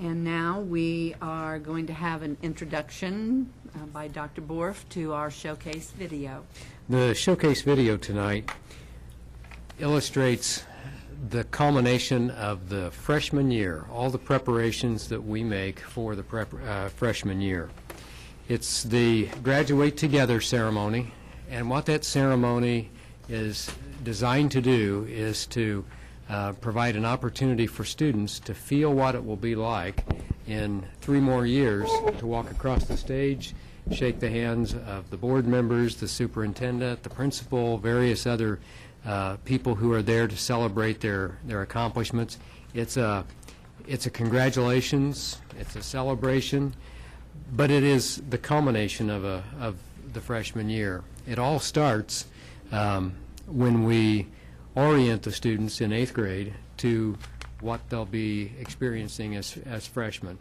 And now we are going to have an introduction by Dr. Borf to our showcase video. The showcase video tonight illustrates the culmination of the freshman year, all the preparations that we make for the freshman year. It's the Graduate Together ceremony, and what that ceremony is designed to do is to provide an opportunity for students to feel what it will be like in 3 more years to walk across the stage, shake the hands of the board members, the superintendent, the principal, various other people who are there to celebrate their accomplishments. It's a congratulations, it's a celebration, but it is the culmination of the freshman year. It all starts when we orient the students in 8th grade to what they'll be experiencing as freshmen.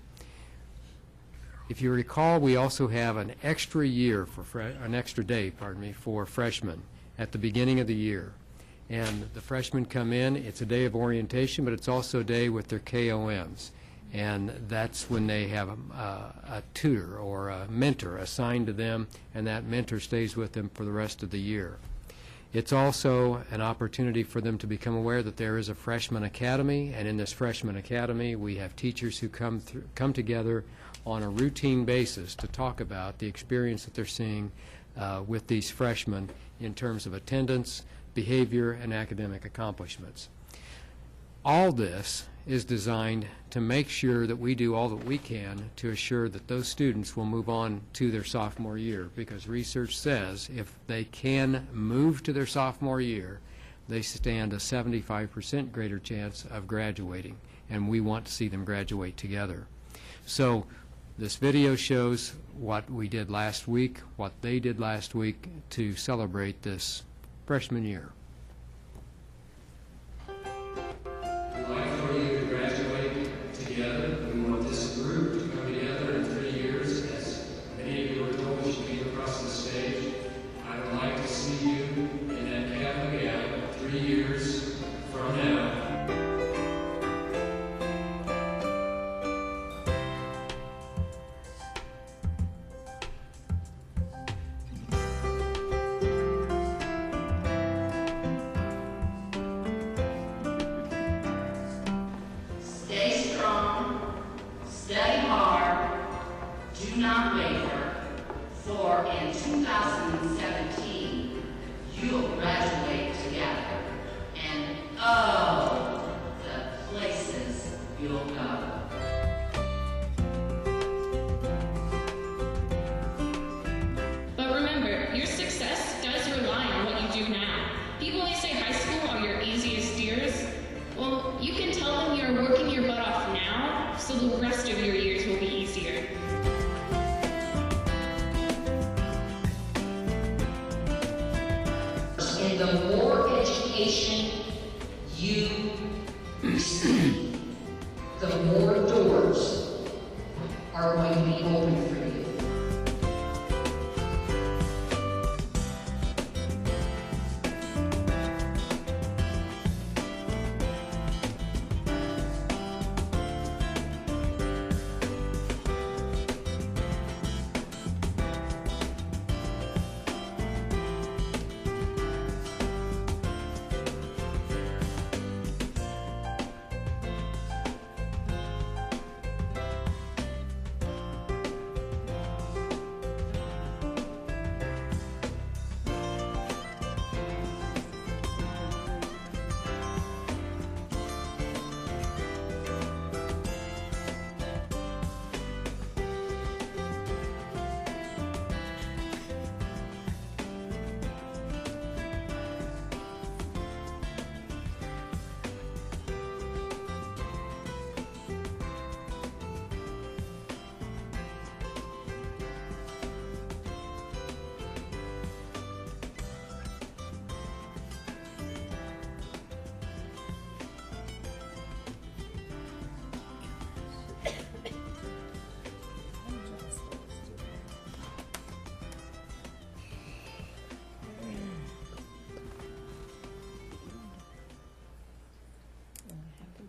If you recall, we also have an extra year for an extra day, for freshmen at the beginning of the year. And the freshmen come in, it's a day of orientation, but it's also a day with their KOMs. And that's when they have a tutor or a mentor assigned to them, and that mentor stays with them for the rest of the year. It's also an opportunity for them to become aware that there is a freshman academy, and in this freshman academy we have teachers who come together on a routine basis to talk about the experience that they're seeing with these freshmen in terms of attendance, behavior, and academic accomplishments. All this is designed to make sure that we do all that we can to assure that those students will move on to their sophomore year, because research says if they can move to their sophomore year, they stand a 75% greater chance of graduating, and we want to see them graduate together. So this video shows what we did last week, what they did last week to celebrate this freshman year. We'd like for you to graduate together. We want this group to come together in 3 years. As many of you were told, you should be across the stage. I would like to see you in that cap again 3 years from now. Study hard, do not waver, for in 2017, you'll graduate together, and oh, the places you'll go. But remember, your success does rely on what you do now. People always say high school are your easiest years. Well, you can tell them you're working your butt off now, so the rest of your years will be easier. And the more education you receive, the more doors are going to be open for you.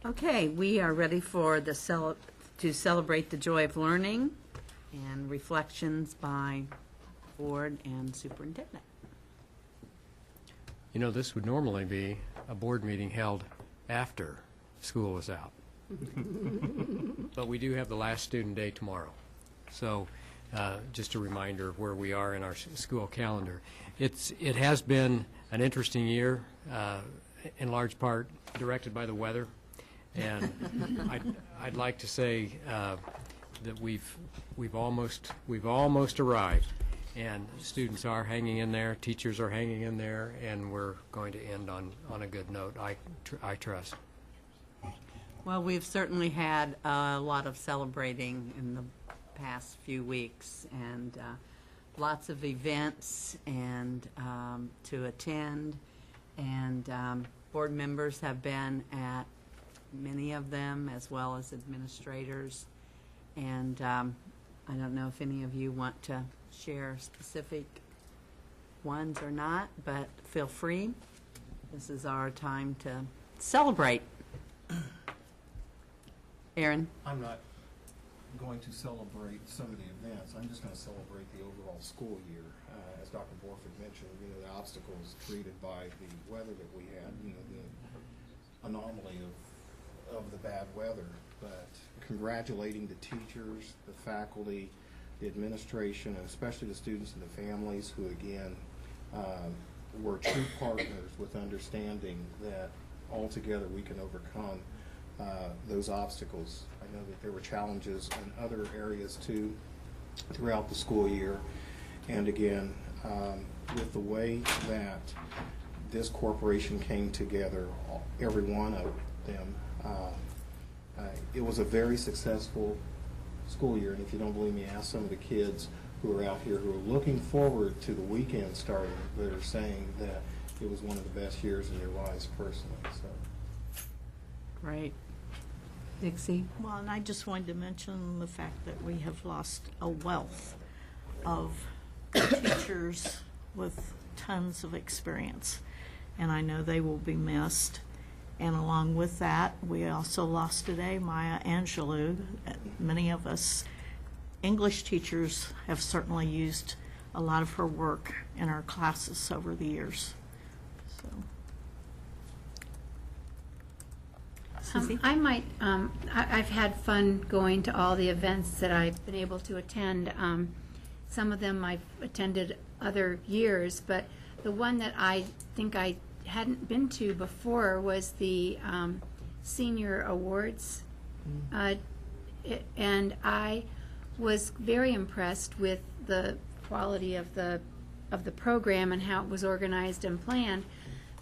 Okay, we are ready for the to celebrate the joy of learning and reflections by board and superintendent. You know, this would normally be a board meeting held after school is out. But we do have the last student day tomorrow. So just a reminder of where we are in our school calendar. It has been an interesting year, in large part directed by the weather. And I'd like to say that we've almost arrived. And students are hanging in there, teachers are hanging in there, and we're going to end on a good note, I trust. Well, we've certainly had a lot of celebrating in the past few weeks, and lots of events and to attend, and board members have been at many of them, as well as administrators. And I don't know if any of you want to share specific ones or not, but feel free. This is our time to celebrate. Aaron? I'm not going to celebrate some of the events. I'm just going to celebrate the overall school year. As Dr. Borf had mentioned, the obstacles created by the weather that we had, the anomaly of the bad weather. But congratulating the teachers, the faculty, the administration, and especially the students and the families who, again, were true partners with understanding that altogether we can overcome those obstacles. I know that there were challenges in other areas too throughout the school year. And again, with the way that this corporation came together, every one of them, it was a very successful school year. And if you don't believe me, ask some of the kids who are out here who are looking forward to the weekend starting, that are saying that it was one of the best years in their lives personally. So. Great. Dixie? Well, and I just wanted to mention the fact that we have lost a wealth of teachers with tons of experience, and I know they will be missed. And along with that, we also lost today Maya Angelou. Many of us English teachers have certainly used a lot of her work in our classes over the years. So. I've had fun going to all the events that I've been able to attend. Some of them I've attended other years, but the one that I think I hadn't been to before was the senior awards. And I was very impressed with the quality of the program and how it was organized and planned,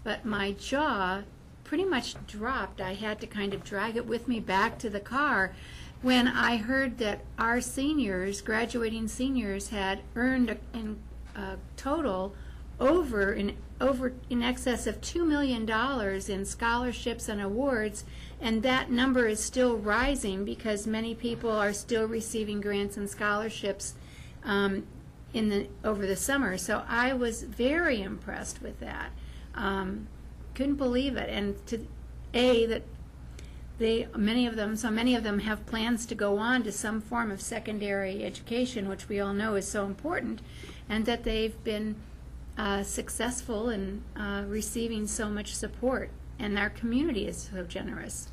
but my jaw pretty much dropped. I had to kind of drag it with me back to the car when I heard that our seniors, graduating seniors, had earned in total over in excess of $2 million in scholarships and awards, and that number is still rising because many people are still receiving grants and scholarships over the summer. So I was very impressed with that. Couldn't believe it, and that many of them have plans to go on to some form of secondary education, which we all know is so important, and that they've been successful in receiving so much support, and our community is so generous.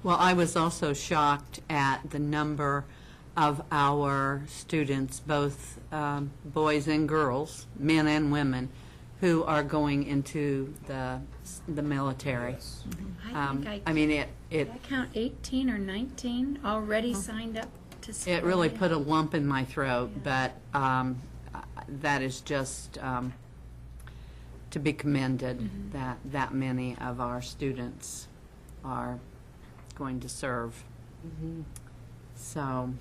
Well, I was also shocked at the number of our students, both boys and girls, men and women, who are going into the military. Yes. I mean, Did I count 18 or 19 already signed up to school? it really put a lump in my throat, but that is just to be commended, that many of our students are going to serve. So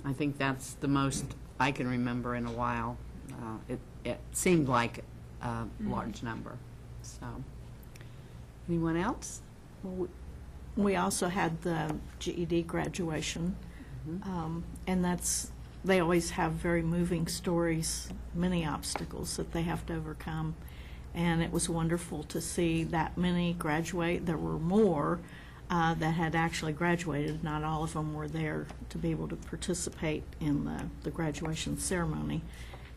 I think that's the most I can remember in a while. It seemed like a large number. So, anyone else? We also had the GED graduation, and they always have very moving stories, many obstacles that they have to overcome, and it was wonderful to see that many graduate. There were more that had actually graduated. Not all of them were there to be able to participate in the graduation ceremony,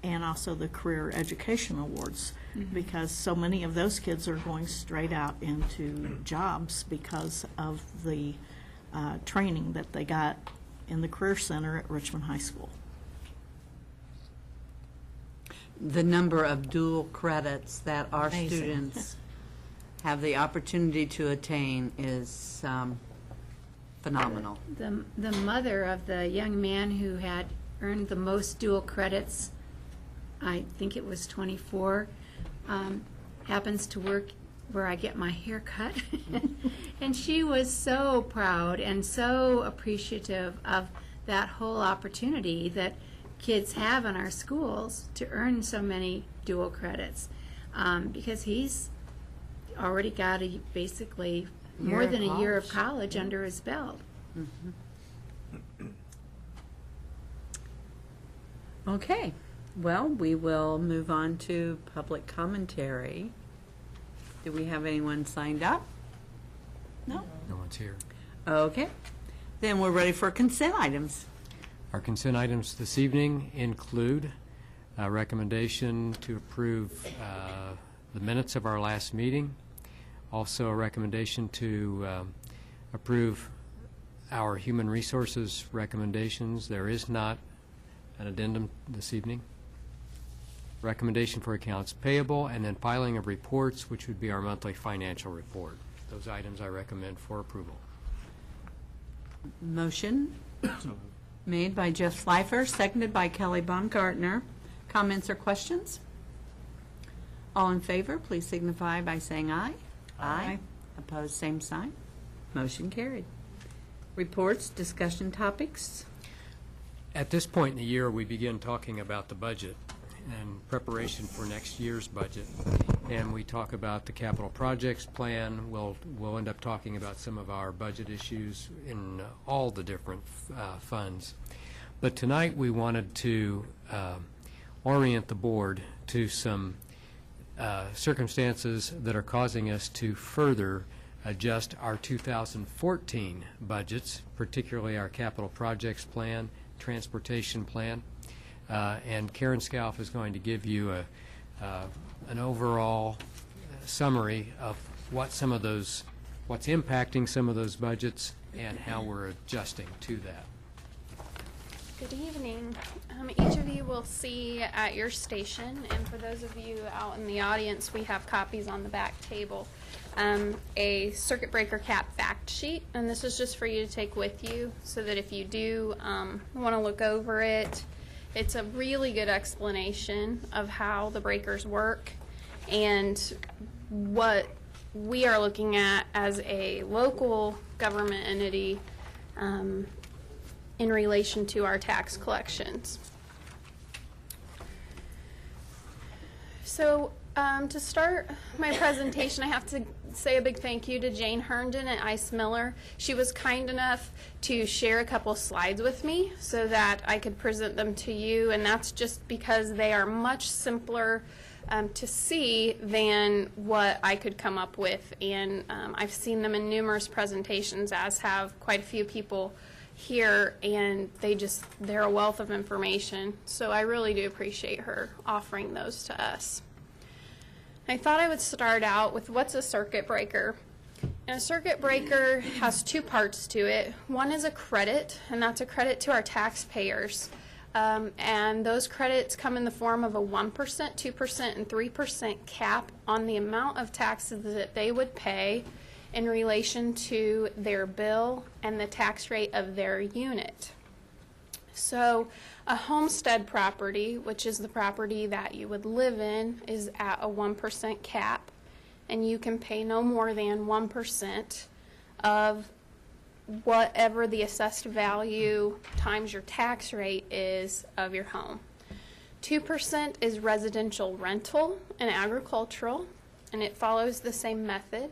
and also the Career Education Awards, because so many of those kids are going straight out into jobs because of the training that they got in the Career Center at Richmond High School. The number of dual credits that our Amazing. students have the opportunity to attain is phenomenal. The mother of the young man who had earned the most dual credits, I think it was 24, happens to work where I get my hair cut. And she was so proud and so appreciative of that whole opportunity that kids have in our schools to earn so many dual credits, because he's already got basically more than a year of college under his belt. Okay, well, we will move on to public commentary. Do we have anyone signed up? No? No one's here. Okay, then we're ready for consent items. Our consent items this evening include a recommendation to approve the minutes of our last meeting, also a recommendation to approve our human resources recommendations. There is not an addendum this evening. Recommendation for accounts payable, and then filing of reports, which would be our monthly financial report. Those items I recommend for approval. Motion made by Jeff Schleifer, seconded by Kelly Baumgartner. Comments or questions? All in favor, please signify by saying aye. Aye. Opposed, same sign. Motion carried. Reports, discussion topics. At this point in the year, we begin talking about the budget and preparation for next year's budget. And we talk about the capital projects plan. We'll end up talking about some of our budget issues in all the different funds. But tonight we wanted to orient the board to some circumstances that are causing us to further adjust our 2014 budgets, particularly our capital projects plan, transportation plan. And Karen Scalf is going to give you an overall summary of what's impacting some of those budgets and how we're adjusting to that. Good evening. Each of you will see at your station, and for those of you out in the audience, we have copies on the back table, a circuit breaker cap fact sheet, and this is just for you to take with you so that if you do want to look over it, it's a really good explanation of how the breakers work and what we are looking at as a local government entity in relation to our tax collections. So to start my presentation, I have to say a big thank you to Jane Herndon at Ice Miller. She was kind enough to share a couple slides with me so that I could present them to you, and that's just because they are much simpler to see than what I could come up with, and I've seen them in numerous presentations, as have quite a few people here, and they're a wealth of information, so I really do appreciate her offering those to us. I thought I would start out with what's a circuit breaker. And a circuit breaker has two parts to it. One is a credit, and that's a credit to our taxpayers. And those credits come in the form of a 1%, 2%, and 3% cap on the amount of taxes that they would pay in relation to their bill and the tax rate of their unit. So a homestead property, which is the property that you would live in, is at a 1% cap, and you can pay no more than 1% of whatever the assessed value times your tax rate is of your home. 2% is residential rental and agricultural, and it follows the same method.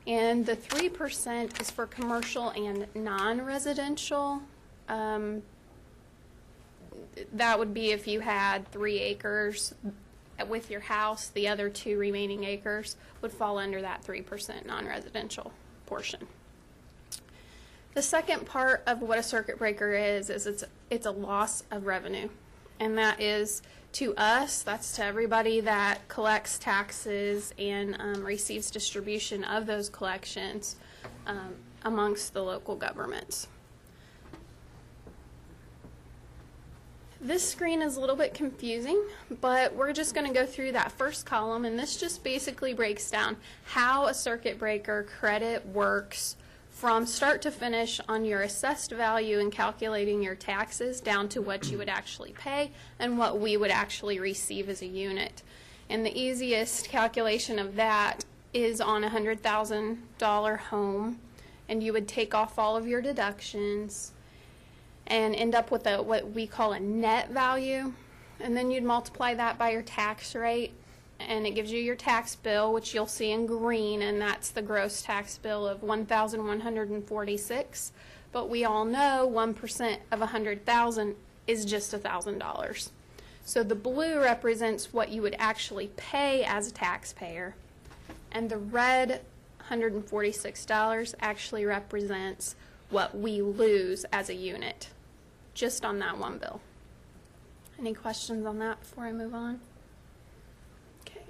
And the 3% is for commercial and non-residential. That would be if you had 3 acres with your house. The other 2 remaining acres would fall under that 3% non-residential portion. The second part of what a circuit breaker is it's a loss of revenue. And that is to us, that's to everybody that collects taxes and receives distribution of those collections amongst the local governments. This screen is a little bit confusing, but we're just going to go through that first column, and this just basically breaks down how a circuit breaker credit works from start to finish on your assessed value and calculating your taxes down to what you would actually pay and what we would actually receive as a unit. And the easiest calculation of that is on a $100,000 home, and you would take off all of your deductions and end up with what we call a net value, and then you'd multiply that by your tax rate, and it gives you your tax bill, which you'll see in green, and that's the gross tax bill of $1,146. But we all know 1% of 100,000 is just $1,000. So the blue represents what you would actually pay as a taxpayer, and the red $146 actually represents what we lose as a unit, just on that one bill. Any questions on that before I move on? Okay.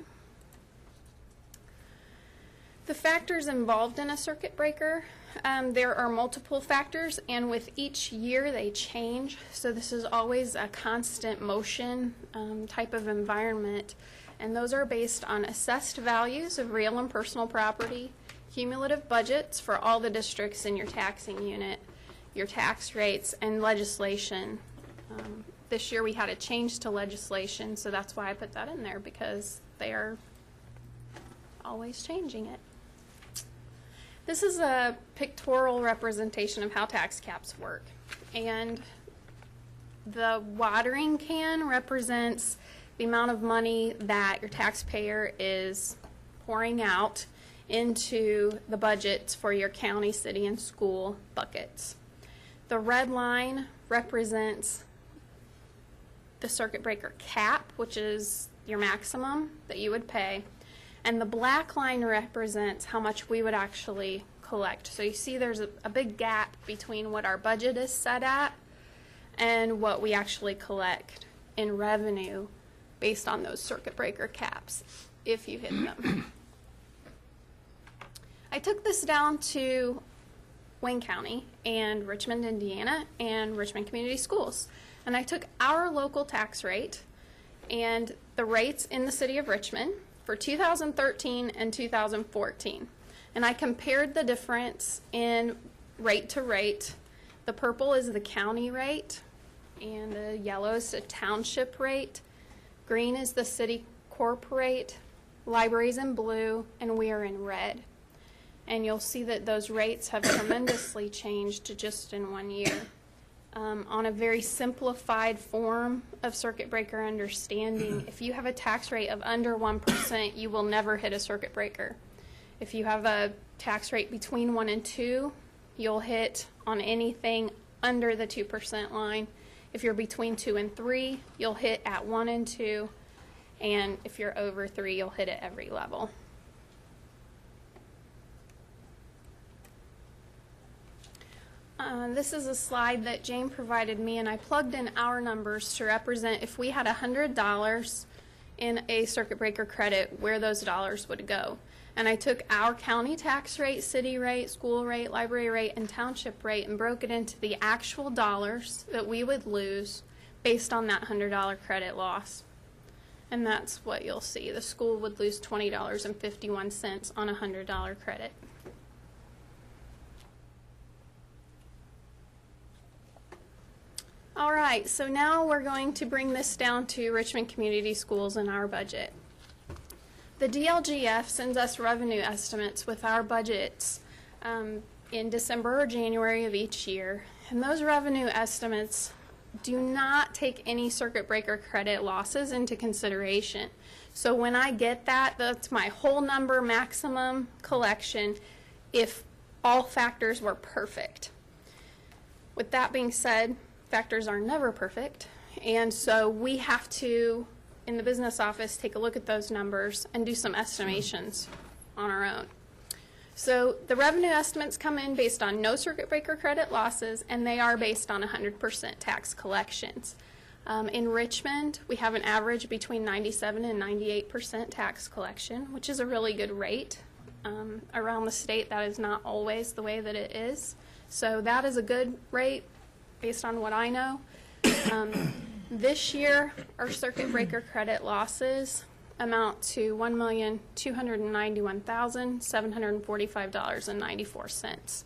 The factors involved in a circuit breaker, there are multiple factors, and with each year they change, so this is always a constant motion type of environment, and those are based on assessed values of real and personal property, cumulative budgets for all the districts in your taxing unit, your tax rates, and legislation. This year we had a change to legislation, so that's why I put that in there, because they are always changing it. This is a pictorial representation of how tax caps work, and the watering can represents the amount of money that your taxpayer is pouring out into the budgets for your county, city, and school buckets. The red line represents the circuit breaker cap, which is your maximum that you would pay, and the black line represents how much we would actually collect. So you see there's a big gap between what our budget is set at and what we actually collect in revenue based on those circuit breaker caps, if you hit them. I took this down to Wayne County and Richmond, Indiana, and Richmond Community Schools. And I took our local tax rate and the rates in the city of Richmond for 2013 and 2014. And I compared the difference in rate to rate. The purple is the county rate, and the yellow is the township rate. Green is the city corp rate. Libraries in blue, and we are in red. And you'll see that those rates have tremendously changed just in 1 year. On a very simplified form of circuit breaker understanding, if you have a tax rate of under 1%, you will never hit a circuit breaker. If you have a tax rate between 1 and 2, you'll hit on anything under the 2% line. If you're between 2 and 3, you'll hit at 1 and 2. And if you're over 3, you'll hit at every level. This is a slide that Jane provided me, and I plugged in our numbers to represent if we had $100 in a circuit breaker credit, where those dollars would go. And I took our county tax rate, city rate, school rate, library rate, and township rate and broke it into the actual dollars that we would lose based on that $100 credit loss. And that's what you'll see. The school would lose $20.51 on a $100 credit. All right, so now we're going to bring this down to Richmond Community Schools and our budget. The DLGF sends us revenue estimates with our budgets in December or January of each year, and those revenue estimates do not take any circuit breaker credit losses into consideration. So when I get that, that's my whole number maximum collection if all factors were perfect. With that being said, factors are never perfect, and so we have to, in the business office, take a look at those numbers and do some estimations on our own. So the revenue estimates come in based on no circuit breaker credit losses, and they are based on 100% tax collections. In Richmond, we have an average between 97 and 98% tax collection, which is a really good rate. Around the state, that is not always the way that it is. So that is a good rate based on what I know. This year, our circuit breaker credit losses amount to $1,291,745.94.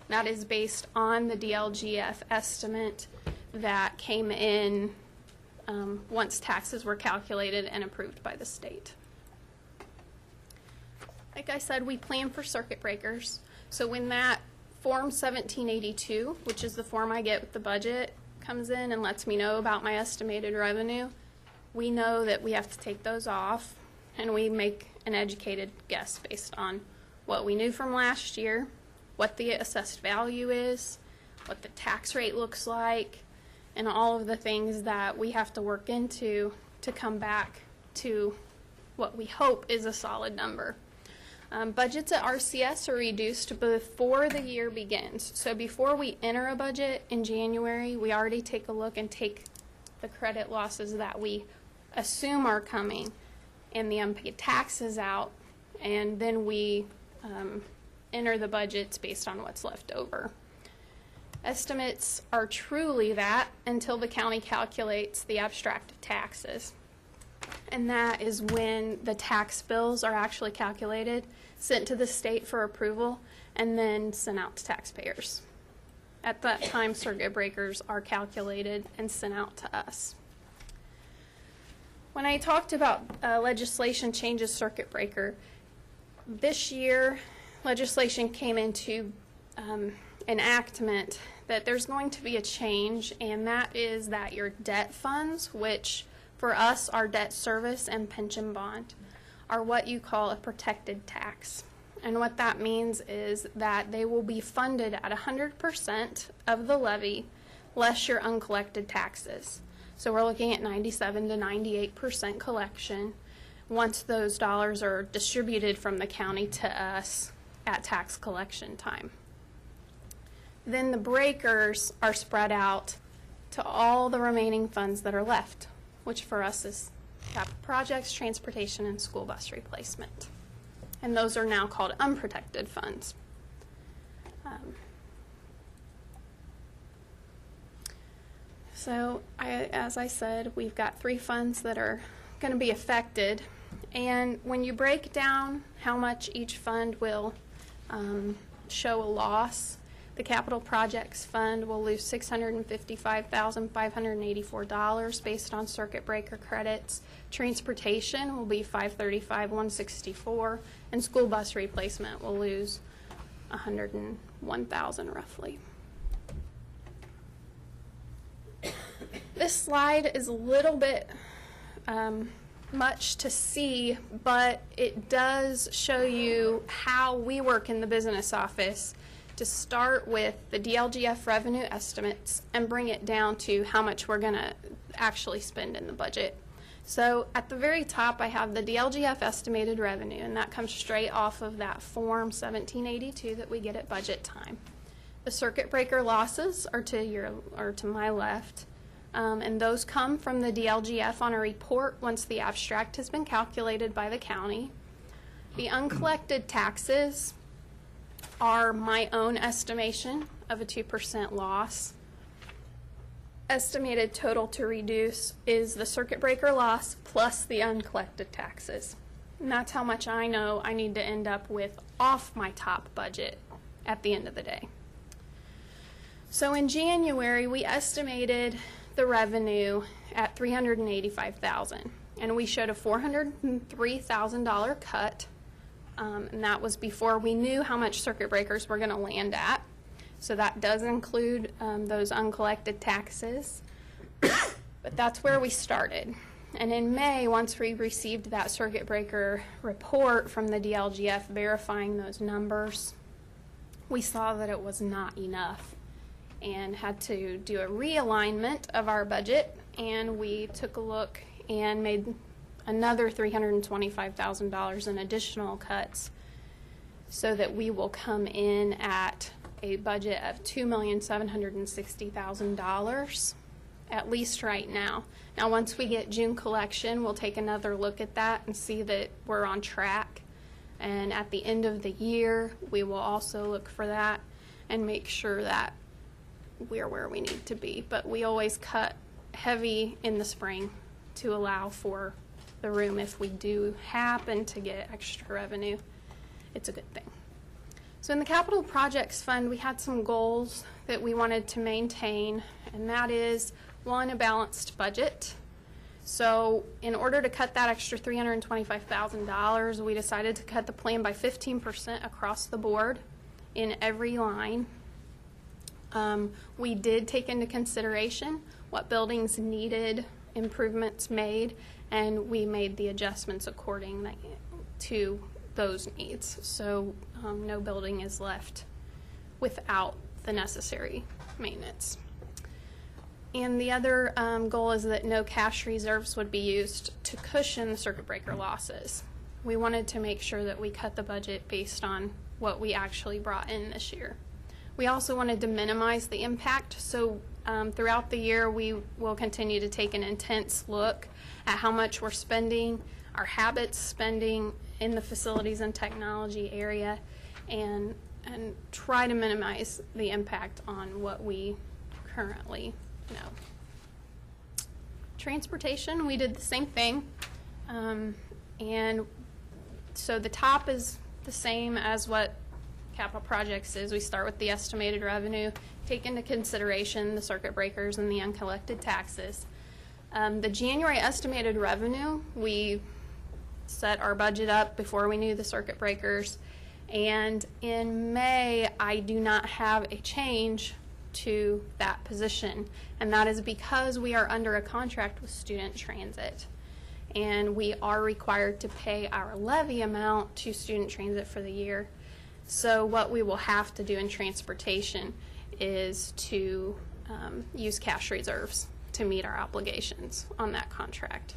That is based on the DLGF estimate that came in once taxes were calculated and approved by the state. Like I said, we plan for circuit breakers. So when that Form 1782, which is the form I get with the budget, comes in and lets me know about my estimated revenue, we know that we have to take those off, and we make an educated guess based on what we knew from last year, what the assessed value is, what the tax rate looks like, and all of the things that we have to work into to come back to what we hope is a solid number. Budgets at RCS are reduced before the year begins. So before we enter a budget in January, we already take a look and take the credit losses that we assume are coming and the unpaid taxes out, and then we enter the budgets based on what's left over. Estimates are truly that until the county calculates the abstracted taxes. And that is when the tax bills are actually calculated, sent to the state for approval, and then sent out to taxpayers. At that time, circuit breakers are calculated and sent out to us. When I talked about legislation changes circuit breaker, this year legislation came into enactment that there's going to be a change, and that is that your debt funds, which for us are debt service and pension bond, are what you call a protected tax. And what that means is that they will be funded at 100% of the levy less your uncollected taxes. So we're looking at 97 to 98% collection once those dollars are distributed from the county to us at tax collection time. Then the breakers are spread out to all the remaining funds that are left, which for us is capital projects, transportation, and school bus replacement. And those are now called unprotected funds. So as I said, we've got 3 funds that are going to be affected. And when you break down how much each fund will show a loss, the capital projects fund will lose $655,584 based on circuit breaker credits. Transportation will be $535,164, and school bus replacement will lose $101,000 roughly. This slide is a little bit much to see, but it does show you how we work in the business office to start with the DLGF revenue estimates and bring it down to how much we're going to actually spend in the budget. So at the very top, I have the DLGF estimated revenue, and that comes straight off of that Form 1782 that we get at budget time. The circuit breaker losses are to my left, and those come from the DLGF on a report once the abstract has been calculated by the county. The uncollected taxes are my own estimation of a 2% loss. Estimated total to reduce is the circuit breaker loss plus the uncollected taxes. And that's how much I know I need to end up with off my top budget at the end of the day. So in January, we estimated the revenue at $385,000, and we showed a $403,000 cut. And that was before we knew how much circuit breakers were going to land at. So that does include those uncollected taxes. But that's where we started. And in May, once we received that circuit breaker report from the DLGF verifying those numbers, we saw that it was not enough and had to do a realignment of our budget. And we took a look and made another $325,000 in additional cuts so that we will come in at a budget of $2,760,000, at least right now. Now, once we get June collection, we'll take another look at that and see that we're on track. And at the end of the year, we will also look for that and make sure that we're where we need to be. But we always cut heavy in the spring to allow for the room. If we do happen to get extra revenue, it's a good thing. So in the capital projects fund, we had some goals that we wanted to maintain, and that is, one, a balanced budget. So in order to cut that extra $325,000, we decided to cut the plan by 15% across the board in every line. We did take into consideration what buildings needed improvements made, and we made the adjustments according to those needs. So no building is left without the necessary maintenance. And the other goal is that no cash reserves would be used to cushion the circuit breaker losses. We wanted to make sure that we cut the budget based on what we actually brought in this year. We also wanted to minimize the impact, so throughout the year we will continue to take an intense look at how much we're spending, our habits spending in the facilities and technology area, and try to minimize the impact on what we currently know. Transportation, we did the same thing, and so the top is the same as what capital projects is. We start with the estimated revenue, take into consideration the circuit breakers and the uncollected taxes. The January estimated revenue, we set our budget up before we knew the circuit breakers, and in May I do not have a change to that position, and that is because we are under a contract with Student Transit, and we are required to pay our levy amount to Student Transit for the year. So what we will have to do in transportation is to use cash reserves to meet our obligations on that contract.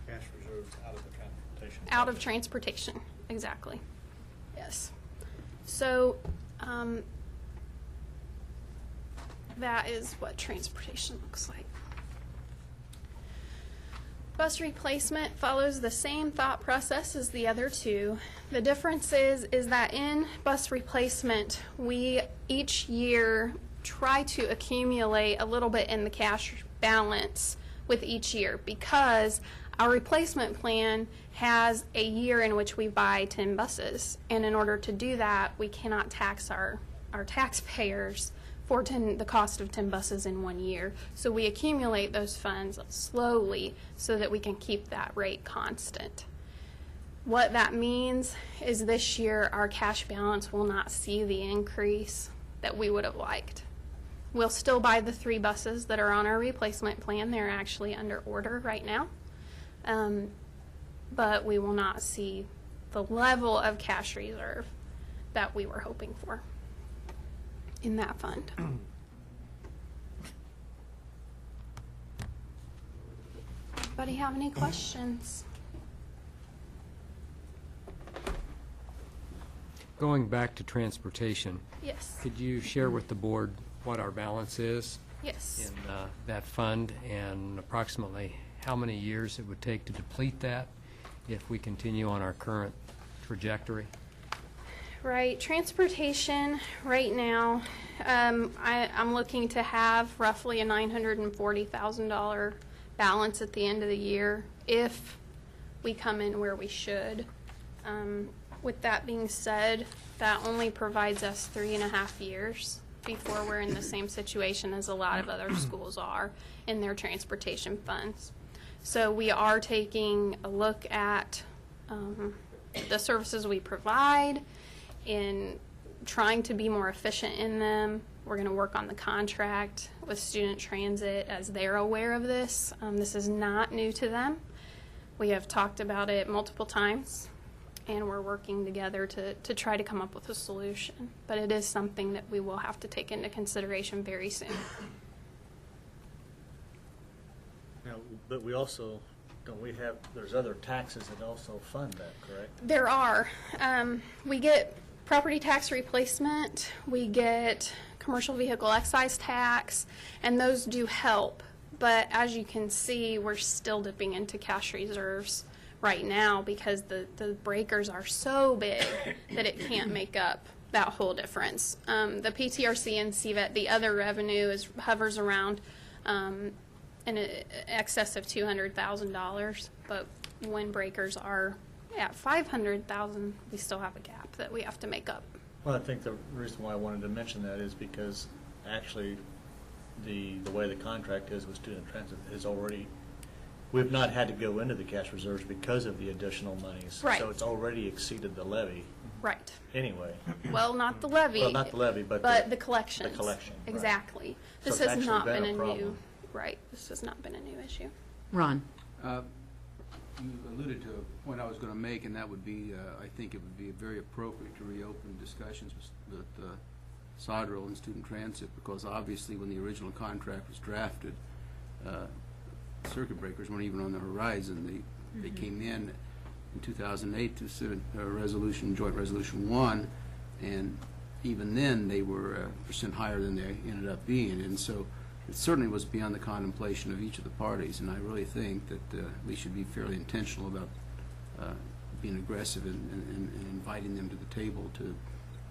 Cash reserves out of the transportation. Out of transportation, exactly. Yes. So that is what transportation looks like. Bus replacement follows the same thought process as the other two. The difference is that in bus replacement, we each year try to accumulate a little bit in the cash balance with each year, because our replacement plan has a year in which we buy 10 buses, and in order to do that, we cannot tax our taxpayers for the cost of 10 buses in 1 year. So we accumulate those funds slowly so that we can keep that rate constant. What that means is this year our cash balance will not see the increase that we would have liked. We'll still buy the 3 buses that are on our replacement plan. They're actually under order right now. But we will not see the level of cash reserve that we were hoping for in that fund. Anybody have any questions? Going back to transportation, Yes. could you share with the board what our balance is Yes. in that fund, and approximately how many years it would take to deplete that if we continue on our current trajectory? Right, transportation right now, I'm looking to have roughly a $940,000 balance at the end of the year if we come in where we should. With that being said, that only provides us 3.5 years before we're in the same situation as a lot of other schools are in their transportation funds. So we are taking a look at the services we provide, in trying to be more efficient in them. We're going to work on the contract with Student Transit as they're aware of this. This is not new to them. We have talked about it multiple times, and we're working together to try to come up with a solution. But it is something that we will have to take into consideration very soon. Now, but we also Don't we have, there's other taxes that also fund that, correct? There are. We get property tax replacement, we get commercial vehicle excise tax, and those do help. But as you can see, we're still dipping into cash reserves right now because the breakers are so big that it can't make up that whole difference. The PTRC and CVET, the other revenue hovers around in excess of $200,000, but when breakers are at $500,000, we still have a gap that we have to make up. Well, I think the reason why I wanted to mention that is because actually the way the contract is with student transit is already, we've not had to go into the cash reserves because of the additional monies. Right. So it's already exceeded the levy Right. anyway. Well, not the levy. Well, not the levy, but the collections. The collection. Right. Exactly. So This it's has actually not been been a a new. problem. Right. This has not been a new issue. Ron? You alluded to a point I was going to make, and that would be, I think it would be very appropriate to reopen discussions with Sodrel and Student Transit, because obviously when the original contract was drafted, circuit breakers weren't even on the horizon. They came in 2008 through Joint Resolution 1, and even then they were a percent higher than they ended up being. And so it certainly was beyond the contemplation of each of the parties, and I really think that we should be fairly intentional about being aggressive and inviting them to the table to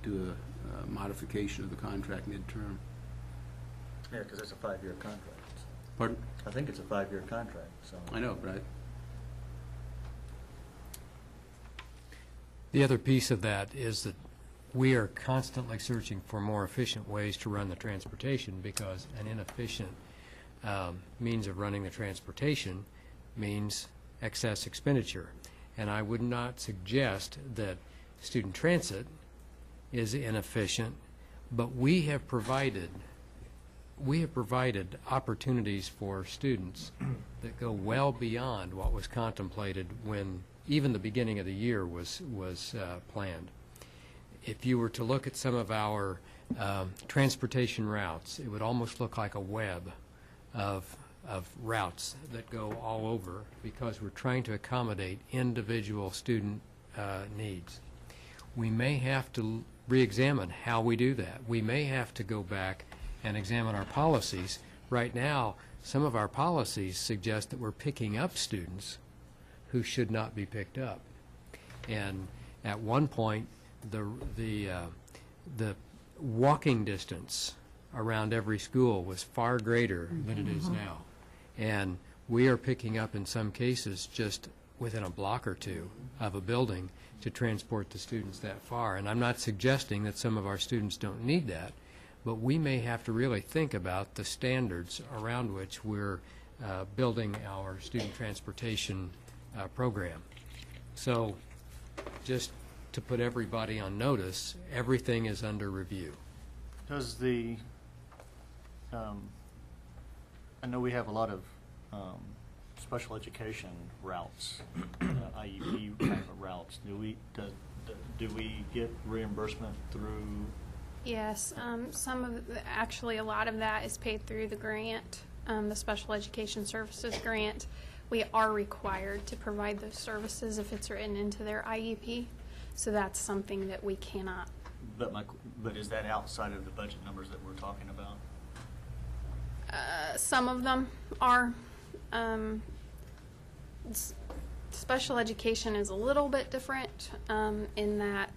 do a modification of the contract midterm. Yeah, because it's a 5-year contract. Pardon? I think it's a 5-year contract, so. I know, right? The other piece of that is that we are constantly searching for more efficient ways to run the transportation, because an inefficient means of running the transportation means excess expenditure. And I would not suggest that student transit is inefficient, but we have provided opportunities for students that go well beyond what was contemplated when even the beginning of the year was planned. If you were to look at some of our transportation routes, it would almost look like a web of routes that go all over, because we're trying to accommodate individual student needs. We may have to re-examine how we do that. We may have to go back and examine our policies. Right now, some of our policies suggest that we're picking up students who should not be picked up. And at one point, the walking distance around every school was far greater than it is now. And we are picking up, in some cases, just within a block or two of a building to transport the students that far. And I'm not suggesting that some of our students don't need that, but we may have to really think about the standards around which we're building our student transportation program. So just to put everybody on notice, everything is under review. Does the, I know we have a lot of special education routes, IEP kind of routes. Do we get reimbursement through? Yes, actually a lot of that is paid through the grant, the Special Education Services grant. We are required to provide those services if it's written into their IEP, so that's something that we cannot. But is that outside of the budget numbers that we're talking about? Some of them are. Special education is a little bit different in that,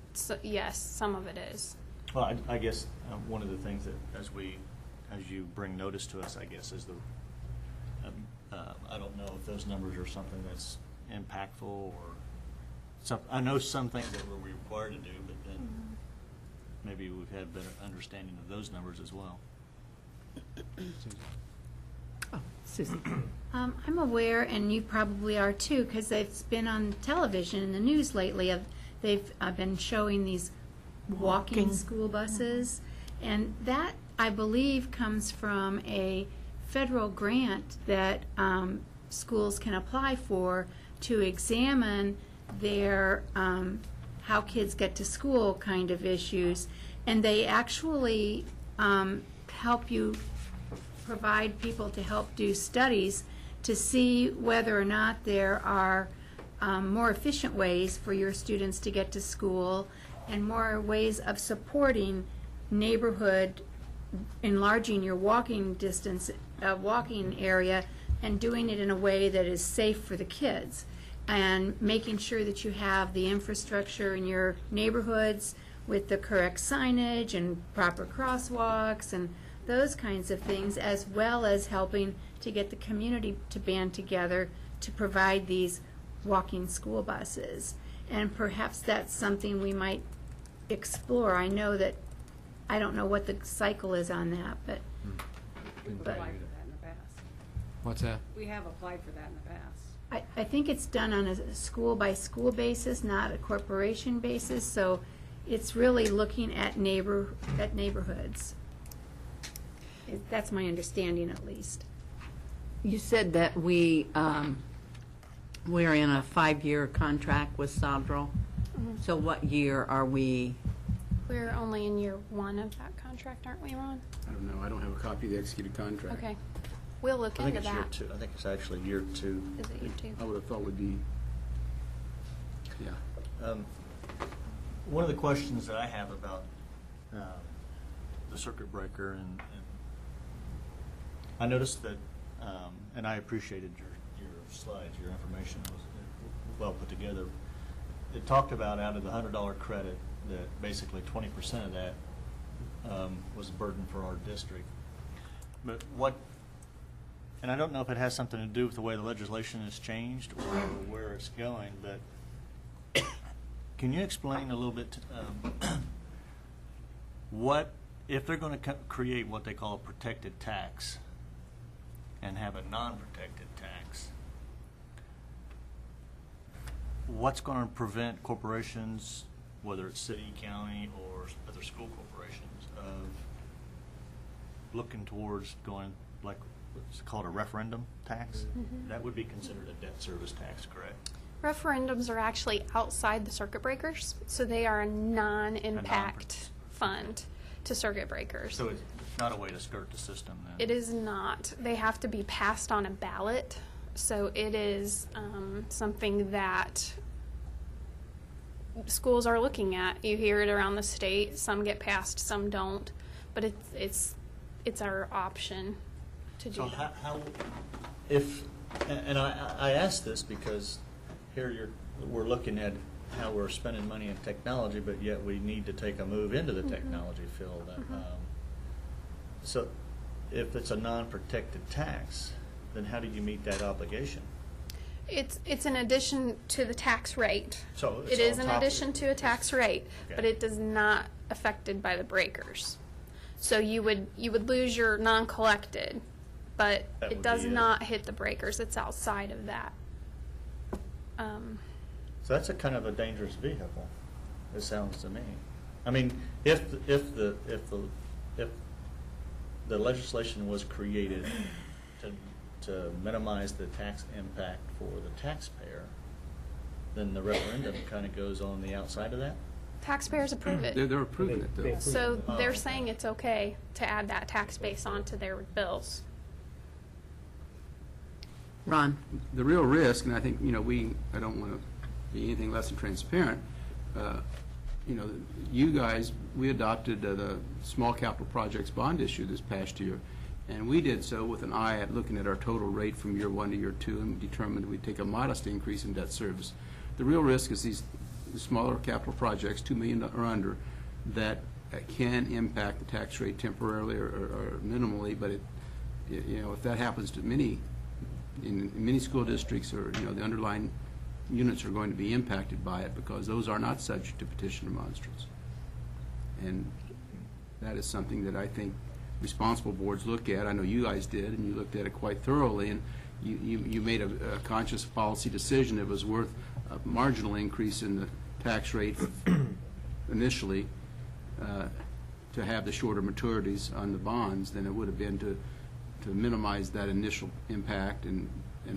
yes, some of it is. Well, I guess one of the things that as you bring notice to us, I guess, is I don't know if those numbers are something that's impactful or something. I know some things that we're required to do, but then maybe we've had a better understanding of those numbers as well. Oh, Susie. I'm aware, and you probably are too, because it's been on television in the news lately. They've been showing these walking school buses, and that, I believe, comes from a federal grant that schools can apply for to examine their how kids get to school kind of issues, and they actually help you provide people to help do studies to see whether or not there are more efficient ways for your students to get to school and more ways of supporting neighborhood, enlarging your walking distance, walking area, and doing it in a way that is safe for the kids, and making sure that you have the infrastructure in your neighborhoods with the correct signage and proper crosswalks and those kinds of things, as well as helping to get the community to band together to provide these walking school buses. And perhaps that's something we might explore. I know that, I don't know what the cycle is on that, but We've applied for that in the past. What's that? We have applied for that in the past. I think it's done on a school-by-school basis, not a corporation basis, so it's really looking at neighborhoods. That's my understanding, at least. You said that we're in a 5-year contract with Sodrel. So what year are we? We're only in year 1 of that contract, aren't we, Ron? I don't know, I don't have a copy of the executed contract. Okay. We'll look I think into it's year that. 2. I think it's actually year 2. Is it year 2? I would have thought would be, yeah. One of the questions that I have about the circuit breaker, and I noticed that, and I appreciated your slides, your information was well put together. It talked about out of the $100 credit that basically 20% of that was a burden for our district. But what, and I don't know if it has something to do with the way the legislation has changed or where it's going, but can you explain a little bit what, if they're going to create what they call a protected tax and have a non-protected tax, what's going to prevent corporations, whether it's city, county, or other school corporations, of looking towards going, like, what's called a referendum tax? That would be considered a debt service tax, correct? Referendums are actually outside the circuit breakers, so they are a non-impact fund to circuit breakers. So it's not a way to skirt the system then? It is not. They have to be passed on a ballot, so it is something that schools are looking at. You hear it around the state. Some get passed, some don't, but it's our option to do So that. how, if, and I ask this because here we're looking at how we're spending money in technology, but yet we need to take a move into the technology field. So if it's a non-protected tax, then how do you meet that obligation? It's in addition to the tax rate. So It it's is on in top of addition it. to a tax rate, Okay. but it does not affected by the breakers. So you would lose your non-collected, but That it would does be it. not hit the breakers. It's outside of that. So that's a kind of a dangerous vehicle, it sounds to me. I mean, if the legislation was created to minimize the tax impact for the taxpayer, then the referendum kind of goes on the outside of that? Taxpayers approve it. They're approving it, though. So they're okay. saying it's okay to add that tax base onto their bills. Ron? The real risk, and I think, I don't want to be anything less than transparent, you guys, we adopted the small capital projects bond issue this past year, and we did so with an eye at looking at our total rate from year 1 to year 2 and determined we'd take a modest increase in debt service. The real risk is these smaller capital projects, $2 million or under, that can impact the tax rate temporarily or minimally, but if that happens to many, in many school districts, or the underlying units are going to be impacted by it because those are not subject to petition remonstrance. And that is something that I think responsible boards look at. I know you guys did, and you looked at it quite thoroughly, and you made a conscious policy decision. It was worth a marginal increase in the tax rate initially to have the shorter maturities on the bonds than it would have been to minimize that initial impact and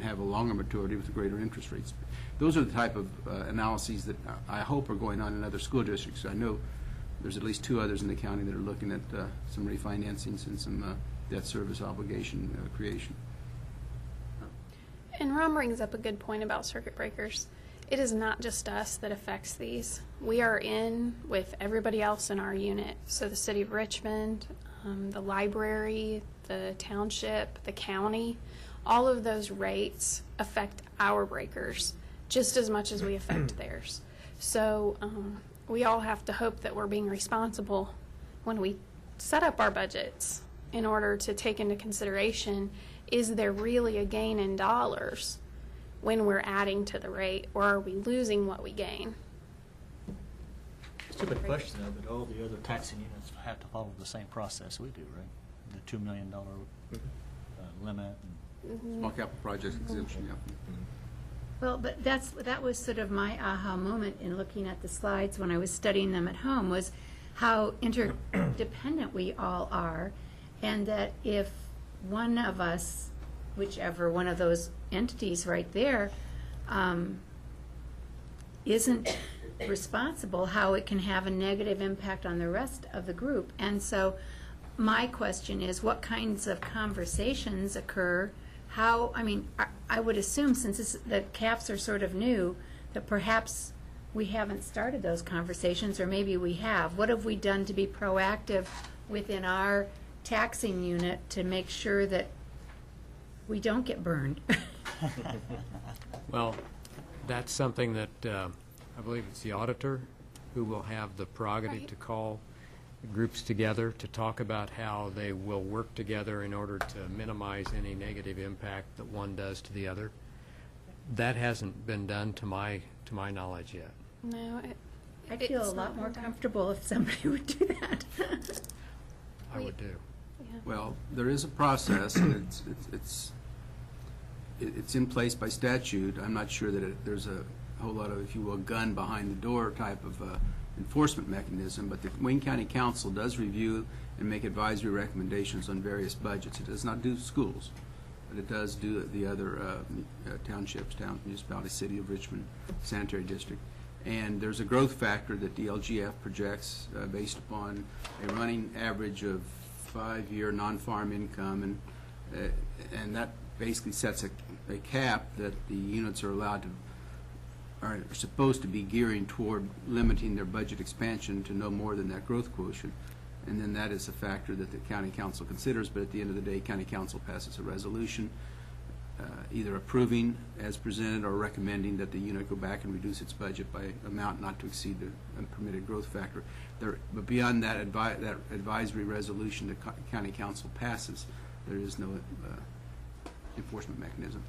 have a longer maturity with greater interest rates. Those are the type of analyses that I hope are going on in other school districts. I know there's at least 2 others in the county that are looking at some refinancings and some debt service obligation creation. And Ron brings up a good point about circuit breakers. It is not just us that affects these. We are in with everybody else in our unit. So the city of Richmond, the library, the township, the county, all of those rates affect our breakers just as much as we affect theirs. So we all have to hope that we're being responsible when we set up our budgets in order to take into consideration, is there really a gain in dollars when we're adding to the rate, or are we losing what we gain? Stupid question, though, but all the other taxing units have to follow the same process we do, right? The $2 million limit. Small capital projects exemption, yeah. Well, but that was sort of my aha moment in looking at the slides when I was studying them at home, was how interdependent we all are, and that if one of us, whichever one of those entities right there, isn't responsible, how it can have a negative impact on the rest of the group. And so my question is, what kinds of conversations occur? How, I mean, I would assume, since the caps are sort of new, that perhaps we haven't started those conversations, or maybe we have. What have we done to be proactive within our taxing unit to make sure that we don't get burned? Well, that's something that I believe it's the auditor who will have the prerogative Right. to call groups together to talk about how they will work together in order to minimize any negative impact that one does to the other. That hasn't been done to my knowledge yet. No, I'd feel a lot more comfortable if somebody would do that. I would do. Well, there is a process, and it's in place by statute. I'm not sure that there's a whole lot of, if you will, gun behind the door type of enforcement mechanism, but the Wayne County Council does review and make advisory recommendations on various budgets. It does not do schools, but it does do the other townships, municipalities, City of Richmond, Sanitary District. And there's a growth factor that the LGF projects based upon a running average of 5-year non-farm income, and that basically sets a cap that the units are allowed to, are supposed to be gearing toward limiting their budget expansion to no more than that growth quotient. And then that is a factor that the county council considers, but at the end of the day, county council passes a resolution either approving as presented or recommending that the unit go back and reduce its budget by amount not to exceed the permitted growth factor. But beyond that, that advisory resolution the county council passes, there is no enforcement mechanism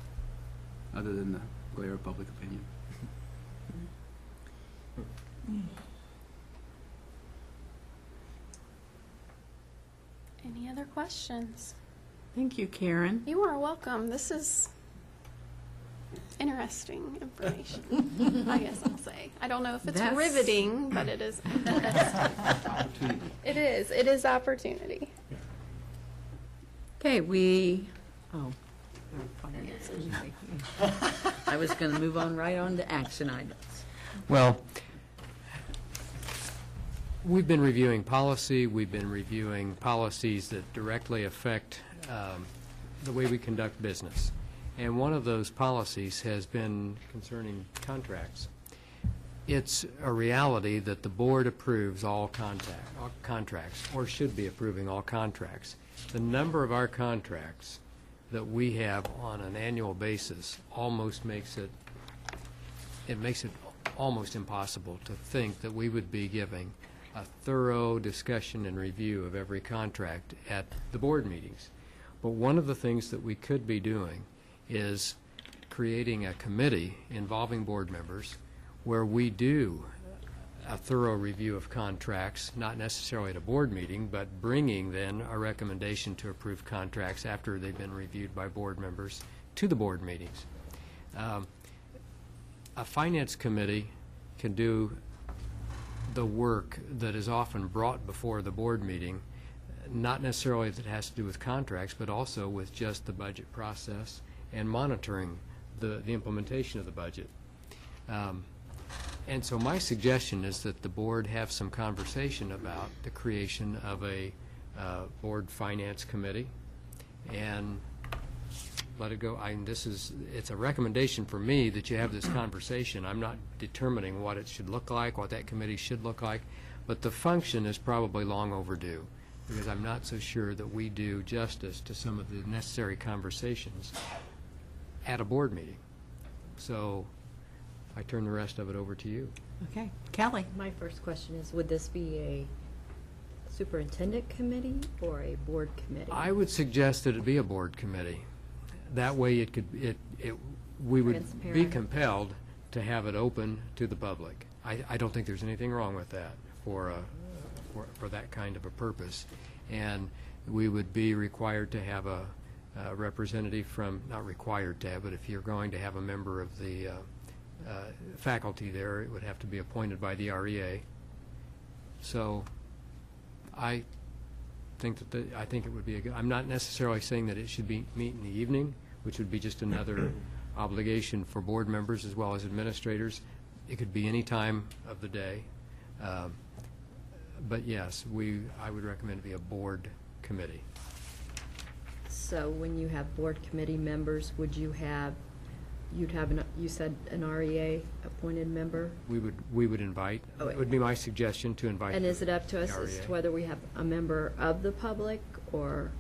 other than the glare of public opinion. Any other questions? Thank you, Karen. You are welcome. This is interesting information, I guess I'll say. I don't know if it's That's- riveting, but it is. It is. It is opportunity. Okay, finance committee. I was going to move on right on to action items. Well, we've been reviewing policy. We've been reviewing policies that directly affect the way we conduct business. And one of those policies has been concerning contracts. It's a reality that the board approves all contracts, or should be approving all contracts. The number of our contracts that we have on an annual basis almost makes it almost impossible to think that we would be giving a thorough discussion and review of every contract at the board meetings. But one of the things that we could be doing is creating a committee involving board members where we do a thorough review of contracts, not necessarily at a board meeting, but bringing then a recommendation to approve contracts after they've been reviewed by board members to the board meetings. A finance committee can do the work that is often brought before the board meeting, not necessarily that has to do with contracts, but also with just the budget process and monitoring the implementation of the budget. And so my suggestion is that the board have some conversation about the creation of a board finance committee, and let it go. It's a recommendation for me that you have this conversation. I'm not determining what it should look like, what that committee should look like, but the function is probably long overdue, because I'm not so sure that we do justice to some of the necessary conversations at a board meeting. So I turn the rest of it over to you. Okay. Kelly? My first question is, would this be a superintendent committee or a board committee? I would suggest that it be a board committee. That way we would be Transparent. compelled to have it open to the public. I don't think there's anything wrong with that for that kind of a purpose. And we would be required to have a representative from, not required to have, but if you're going to have a member of the faculty there, it would have to be appointed by the REA. So I think it would be a good, I'm not necessarily saying that it should meet in the evening, which would be just another obligation for board members as well as administrators. It could be any time of the day. But yes, I would recommend it be a board committee. So when you have board committee members, would you have, you said an REA appointed member? We would invite, Oh, it would be my suggestion to invite. And is it up to us the as REA. to whether we have a member of the public or,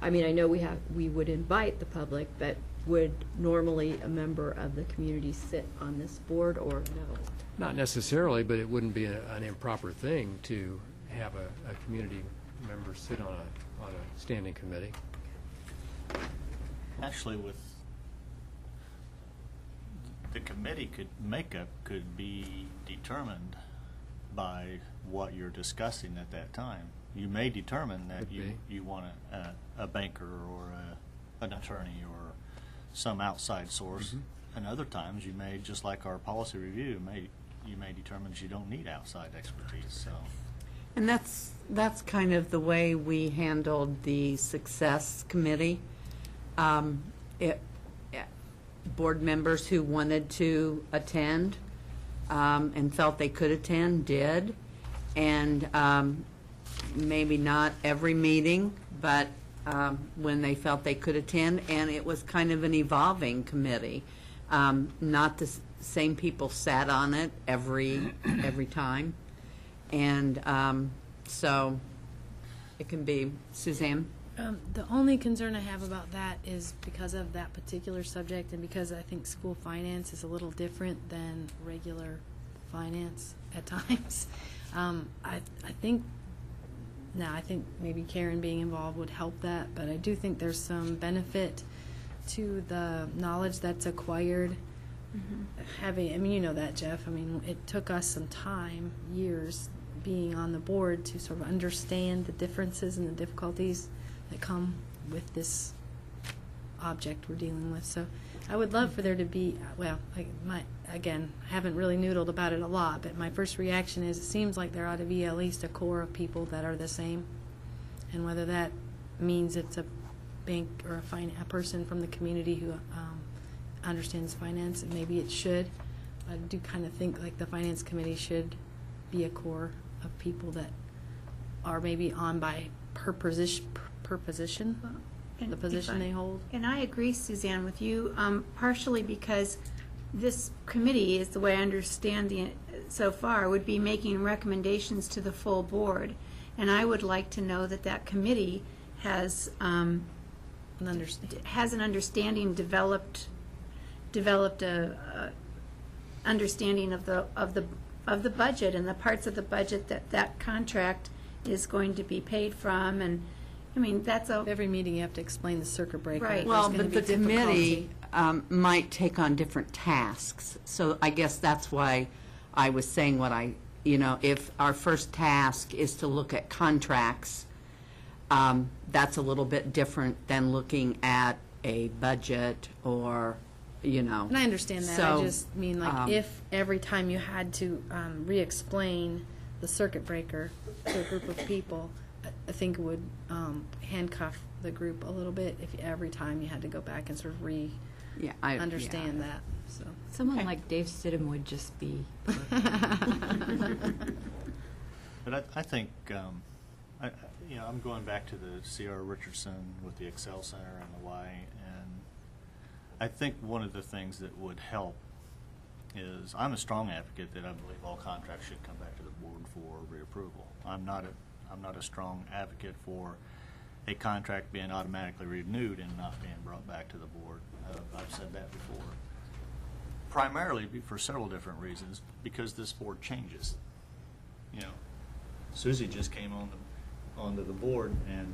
I mean, I know we would invite the public, but would normally a member of the community sit on this board or no? Not necessarily, but it wouldn't be an improper thing to have a community member sit on a standing committee. Actually, with the committee makeup could be determined by what you're discussing at that time. You may determine that Could be. you want a banker or an attorney or some outside source. Mm-hmm. And other times you may, just like our policy review, you may determine that you don't need outside expertise. So. And that's kind of the way we handled the success committee. Board members who wanted to attend and felt they could attend did, and maybe not every meeting, but when they felt they could attend, and it was kind of an evolving committee. Not the same people sat on it every time, and so it can be. Suzanne? The only concern I have about that is because of that particular subject and because I think school finance is a little different than regular finance at times. I think maybe Karen being involved would help that, but I do think there's some benefit to the knowledge that's acquired. Having, I mean, you know that, Jeff. I mean, it took us some time, years, being on the board to sort of understand the differences and the difficulties that come with this object we're dealing with. So I would love for there to be, well, again, I haven't really noodled about it a lot, but my first reaction is it seems like there ought to be at least a core of people that are the same. And whether that means it's a bank or a person from the community who understands finance, and maybe it should. I do kind of think like the finance committee should be a core of people that are maybe on by per position, the position they hold. And I agree, Suzanne, with you, partially because this committee, is the way I understand so far, would be making recommendations to the full board. And I would like to know that that committee has an understanding, developed a understanding of the budget and the parts of the budget that contract is going to be paid from. And I mean, that's Every meeting you have to explain the circuit breaker. Right. Well, There's gonna but be the committee difficulty. might take on different tasks. So I guess that's why I was saying if our first task is to look at contracts, that's a little bit different than looking at a budget or, And I understand that. So, I just mean like if every time you had to re-explain the circuit breaker to a group of people, I think it would handcuff the group a little bit if every time you had to go back and sort of understand that. So Someone like Dave Stidham would just be. But I think, I'm going back to the C.R. Richardson with the Excel Center and the Y, and I think one of the things that would help is, I'm a strong advocate that I believe all contracts should come back to the board for reapproval. I'm not a strong advocate for a contract being automatically renewed and not being brought back to the board. I've said that before. Primarily for several different reasons, because this board changes. You know, Susie just came onto the board, and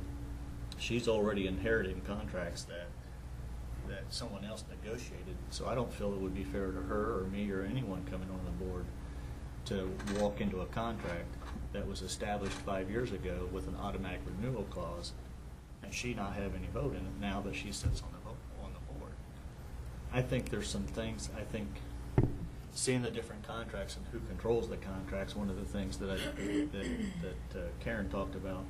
she's already inheriting contracts that someone else negotiated. So I don't feel it would be fair to her or me or anyone coming on the board to walk into a contract that was established 5 years ago with an automatic renewal clause, and she not have any vote in it now that she sits on the board. I think there's some things, I think seeing the different contracts and who controls the contracts, one of the things that Karen talked about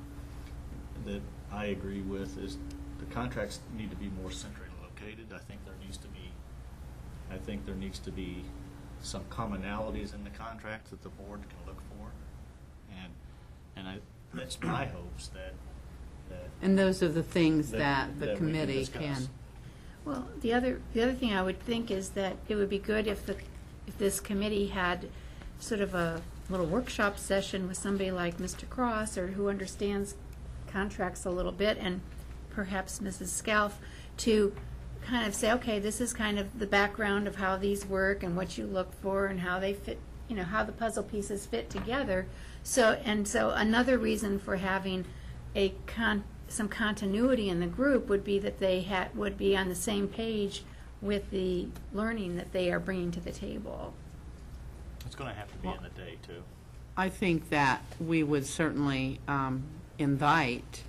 that I agree with is the contracts need to be more centrally located. I think there needs to be some commonalities in the contract that the board can look for, and that's my hopes that. And those are the things that that the we can committee discuss. can. Well, the other thing I would think is that it would be good if this committee had sort of a little workshop session with somebody like Mr. Cross, or who understands contracts a little bit, and perhaps Mrs. Scalf, to kind of say, okay, this is kind of the background of how these work and what you look for and how they fit, you know, how the puzzle pieces fit together. So another reason for having some continuity in the group would be that they would be on the same page with the learning that they are bringing to the table. It's going to have to be in the day too. I think that we would certainly invite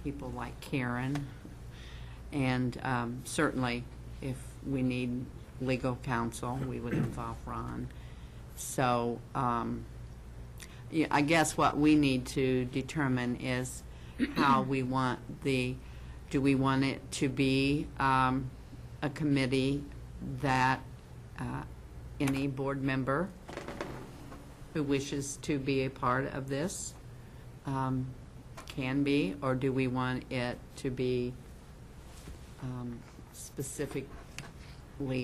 people like Karen, and certainly if we need legal counsel, we would involve Ron. So yeah, I guess what we need to determine is how we want do we want it to be a committee that any board member who wishes to be a part of this can be, or do we want it to be specifically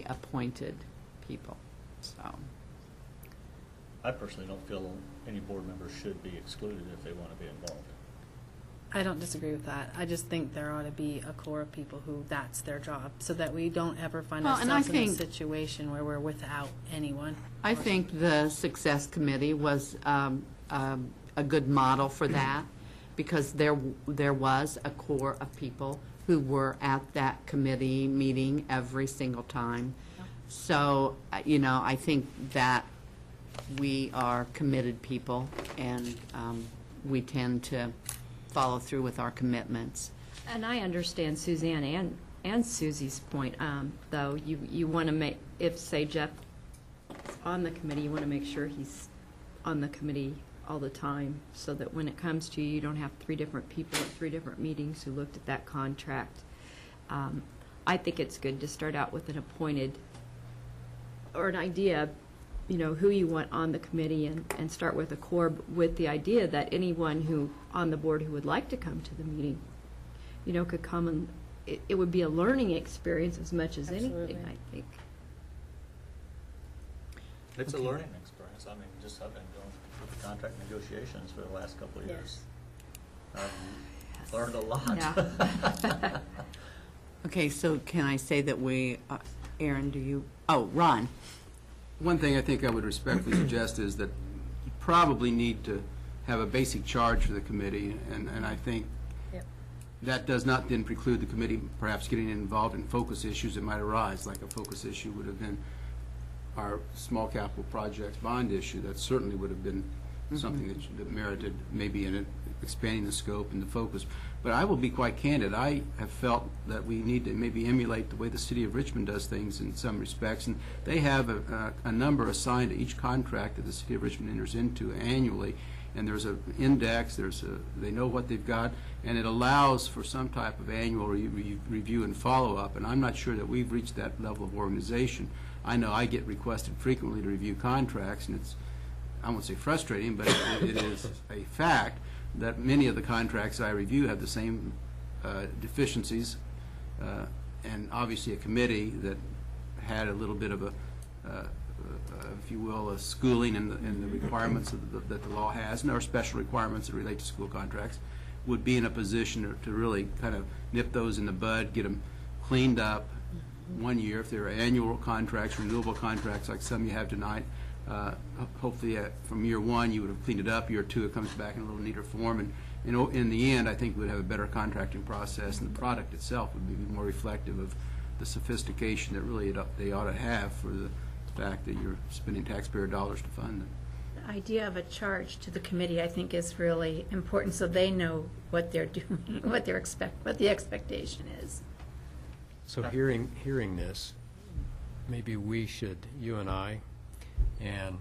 appointed people? So I personally don't feel any board member should be excluded if they want to be involved. I don't disagree with that. I just think there ought to be a core of people who that's their job, so that we don't ever find Well, and I ourselves in a think- situation where we're without anyone. I think the Success Committee was a good model for that, because there was a core of people who were at that committee meeting every single time. So, you know, I think that we are committed people, and we tend to follow through with our commitments. And I understand Suzanne and Susie's point, though. You want to make, if, say, Jeff is on the committee, you want to make sure he's on the committee all the time, so that when it comes to you don't have 3 different people at 3 different meetings who looked at that contract. I think it's good to start out with an appointed, or an idea, you know, who you want on the committee, and start with a core, with the idea that anyone who on the board who would like to come to the meeting, you know, could come, and it would be a learning experience as much as anything, I think. It's a learning experience. I mean, just I've been going through the contract negotiations for the last couple of years. I've learned a lot. Yeah. Okay, so can I say that we, Aaron, do you, oh, Ron. One thing I think I would respectfully suggest is that you probably need to have a basic charge for the committee, and I think that does not then preclude the committee perhaps getting involved in focus issues that might arise, like a focus issue would have been our small capital projects bond issue. That certainly would have been something that merited maybe in expanding the scope and the focus. But I will be quite candid. I have felt that we need to maybe emulate the way the city of Richmond does things in some respects, and they have a number assigned to each contract that the city of Richmond enters into annually, and there's an index, they know what they've got, and it allows for some type of annual review and follow-up, and I'm not sure that we've reached that level of organization. I know I get requested frequently to review contracts, and it's, I won't say frustrating, but it is a fact that many of the contracts I review have the same deficiencies and obviously a committee that had a little bit of a, if you will, a schooling in the requirements that the law has, and there are special requirements that relate to school contracts, would be in a position to really kind of nip those in the bud, get them cleaned up 1 year. If there are annual contracts, renewable contracts like some you have tonight, hopefully from year 1 you would have cleaned it up. Year 2 it comes back in a little neater form, and in the end I think we would have a better contracting process, and the product itself would be more reflective of the sophistication that really they ought to have for the fact that you're spending taxpayer dollars to fund them. The idea of a charge to the committee, I think, is really important, so they know what they're doing, what the expectation is. So hearing this, maybe we should, you and I and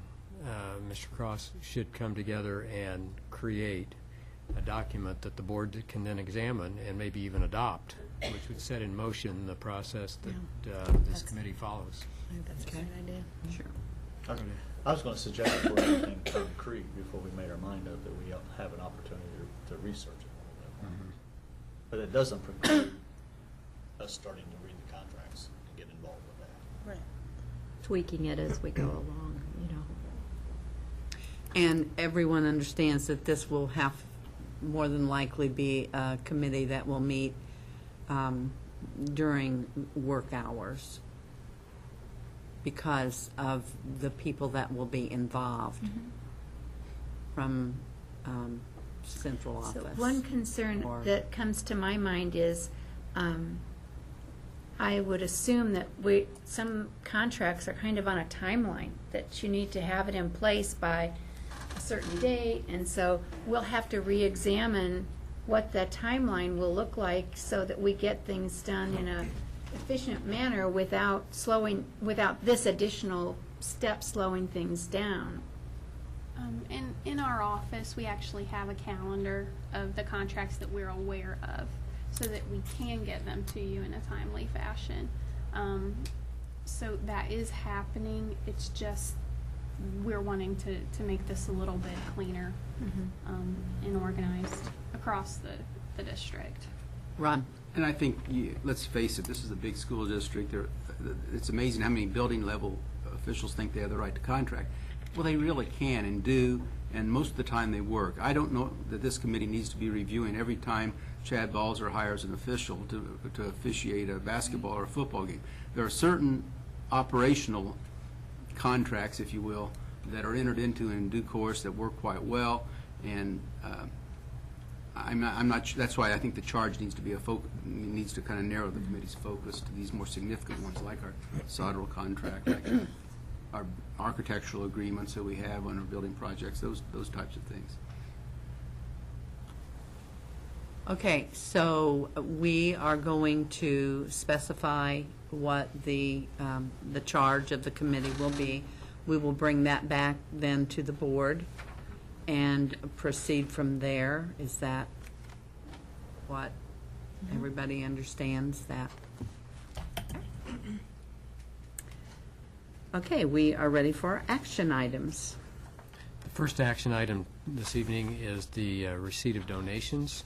Mr. Cross should come together and create a document that the board can then examine and maybe even adopt, which would set in motion the process that this committee follows. I think that's a great idea. Sure. I was going to suggest for anything concrete before we made our mind up that we have an opportunity to research it a little bit more. But it doesn't preclude us starting to read the contracts and get involved with that. Right. Tweaking it as we go along, you know. And everyone understands that this will have more than likely be a committee that will meet during work hours because of the people that will be involved from central office. So one concern that comes to my mind is I would assume that some contracts are kind of on a timeline, that you need to have it in place by a certain date, and so we'll have to re-examine what that timeline will look like so that we get things done in a efficient manner without this additional step slowing things down. In our office, we actually have a calendar of the contracts that we're aware of so that we can get them to you in a timely fashion. So that is happening. It's just we're wanting to make this a little bit cleaner and organized across the district. Ron? And I think, let's face it, this is a big school district. It's amazing how many building level officials think they have the right to contract. Well, they really can and do, and most of the time they work. I don't know that this committee needs to be reviewing every time Chad Balzer hires an official to officiate a basketball or a football game. There are certain operational contracts, if you will, that are entered into in due course that work quite well, and I'm not. That's why I think the charge needs to be needs to kind of narrow the committee's focus to these more significant ones, like our Sodrel contract, like our architectural agreements that we have on our building projects, those types of things. Okay, so we are going to specify what the charge of the committee will be. We will bring that back then to the board and proceed from there. Is that what everybody understands that? Okay, we are ready for action items. The first action item this evening is the receipt of donations.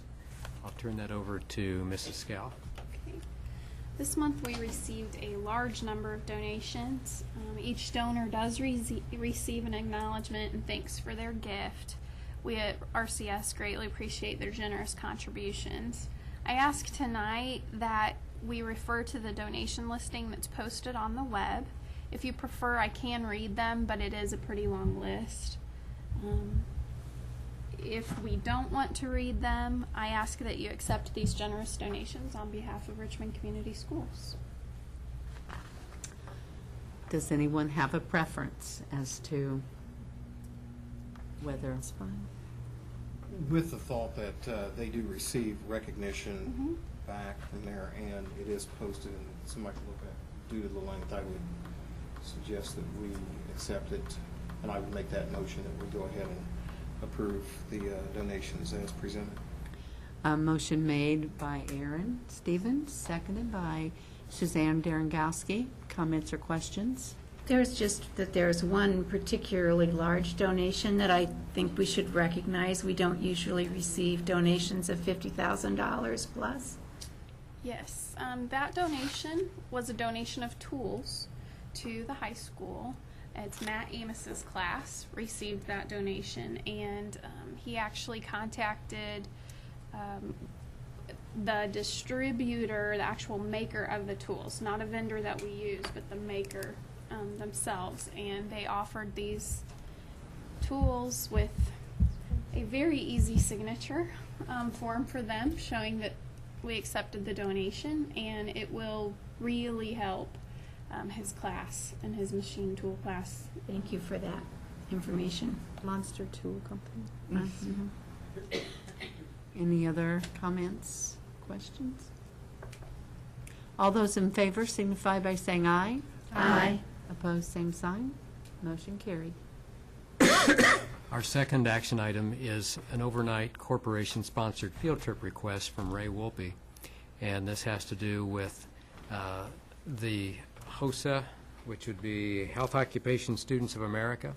I'll turn that over to Mrs. Scow. Okay. This month we received a large number of donations. Each donor does receive an acknowledgement and thanks for their gift. We at RCS greatly appreciate their generous contributions. I ask tonight that we refer to the donation listing that's posted on the web. If you prefer, I can read them, but it is a pretty long list. If we don't want to read them, I ask that you accept these generous donations on behalf of Richmond Community Schools. Does anyone have a preference as to whether it's fine? With the thought that they do receive recognition back from there, and it is posted and somebody can look at due to the length, I would suggest that we accept it, and I would make that motion that we go ahead and approve the donations as presented. A motion made by Aaron Stevens, seconded by Suzanne Darengowski. Comments or questions? There's one particularly large donation that I think we should recognize. We don't usually receive donations of $50,000 plus. Yes, that donation was a donation of tools to the high school. It's Matt Amos's class received that donation, and he actually contacted the distributor, the actual maker of the tools, not a vendor that we use, but the maker themselves, and they offered these tools with a very easy signature form for them, showing that we accepted the donation, and it will really help his class and his machine tool class. Thank you for that information. Monster Tool Company. Mhm. Any other comments, questions? All those in favor signify by saying aye. Aye. Opposed, same sign. Motion carried. Our second action item is an overnight corporation-sponsored field trip request from Ray Wolpe, and this has to do with the HOSA, which would be Health Occupation Students of America,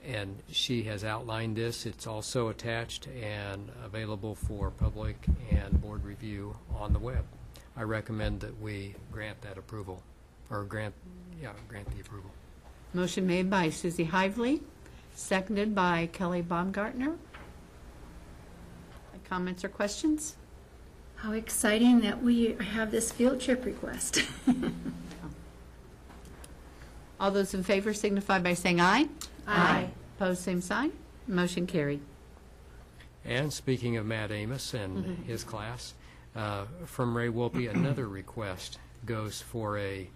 and she has outlined this. It's also attached and available for public and board review on the web. I recommend that we grant that approval, or grant the approval. Motion made by Susie Hively, seconded by Kelly Baumgartner. Comments or questions? How exciting that we have this field trip request. All those in favor signify by saying aye. Aye. Opposed, same sign. Motion carried. And speaking of Matt Amos and his class, from Ray Wolpe, another request goes for a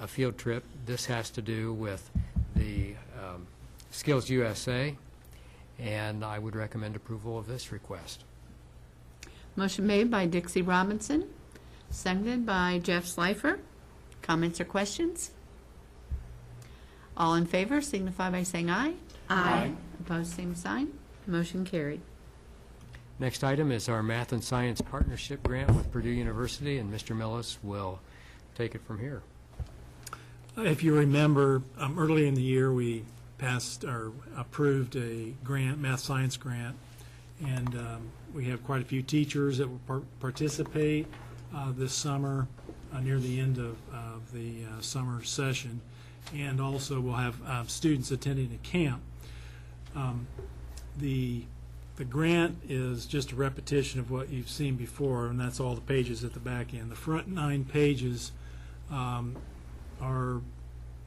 field trip. This has to do with the Skills USA, and I would recommend approval of this request. Motion made by Dixie Robinson, seconded by Jeff Slifer. Comments or questions? All in favor signify by saying aye. Aye. Opposed, same sign. Motion carried. Next item is our Math and Science Partnership Grant with Purdue University, and Mr. Millis will take it from here. If you remember, early in the year, we passed or approved a grant, math science grant, and we have quite a few teachers that will participate this summer near the end of the summer session, and also we'll have students attending a camp. The grant is just a repetition of what you've seen before, and that's all the pages at the back end. The front 9 pages are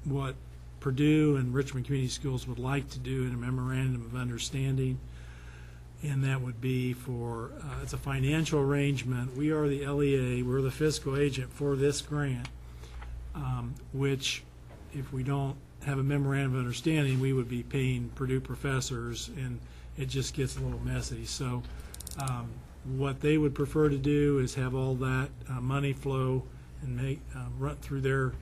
what Purdue and Richmond Community Schools would like to do in a memorandum of understanding, and that would be for, it's a financial arrangement. We are the LEA, we're the fiscal agent for this grant, which if we don't have a memorandum of understanding, we would be paying Purdue professors, and it just gets a little messy. So what they would prefer to do is have all that money flow and run through their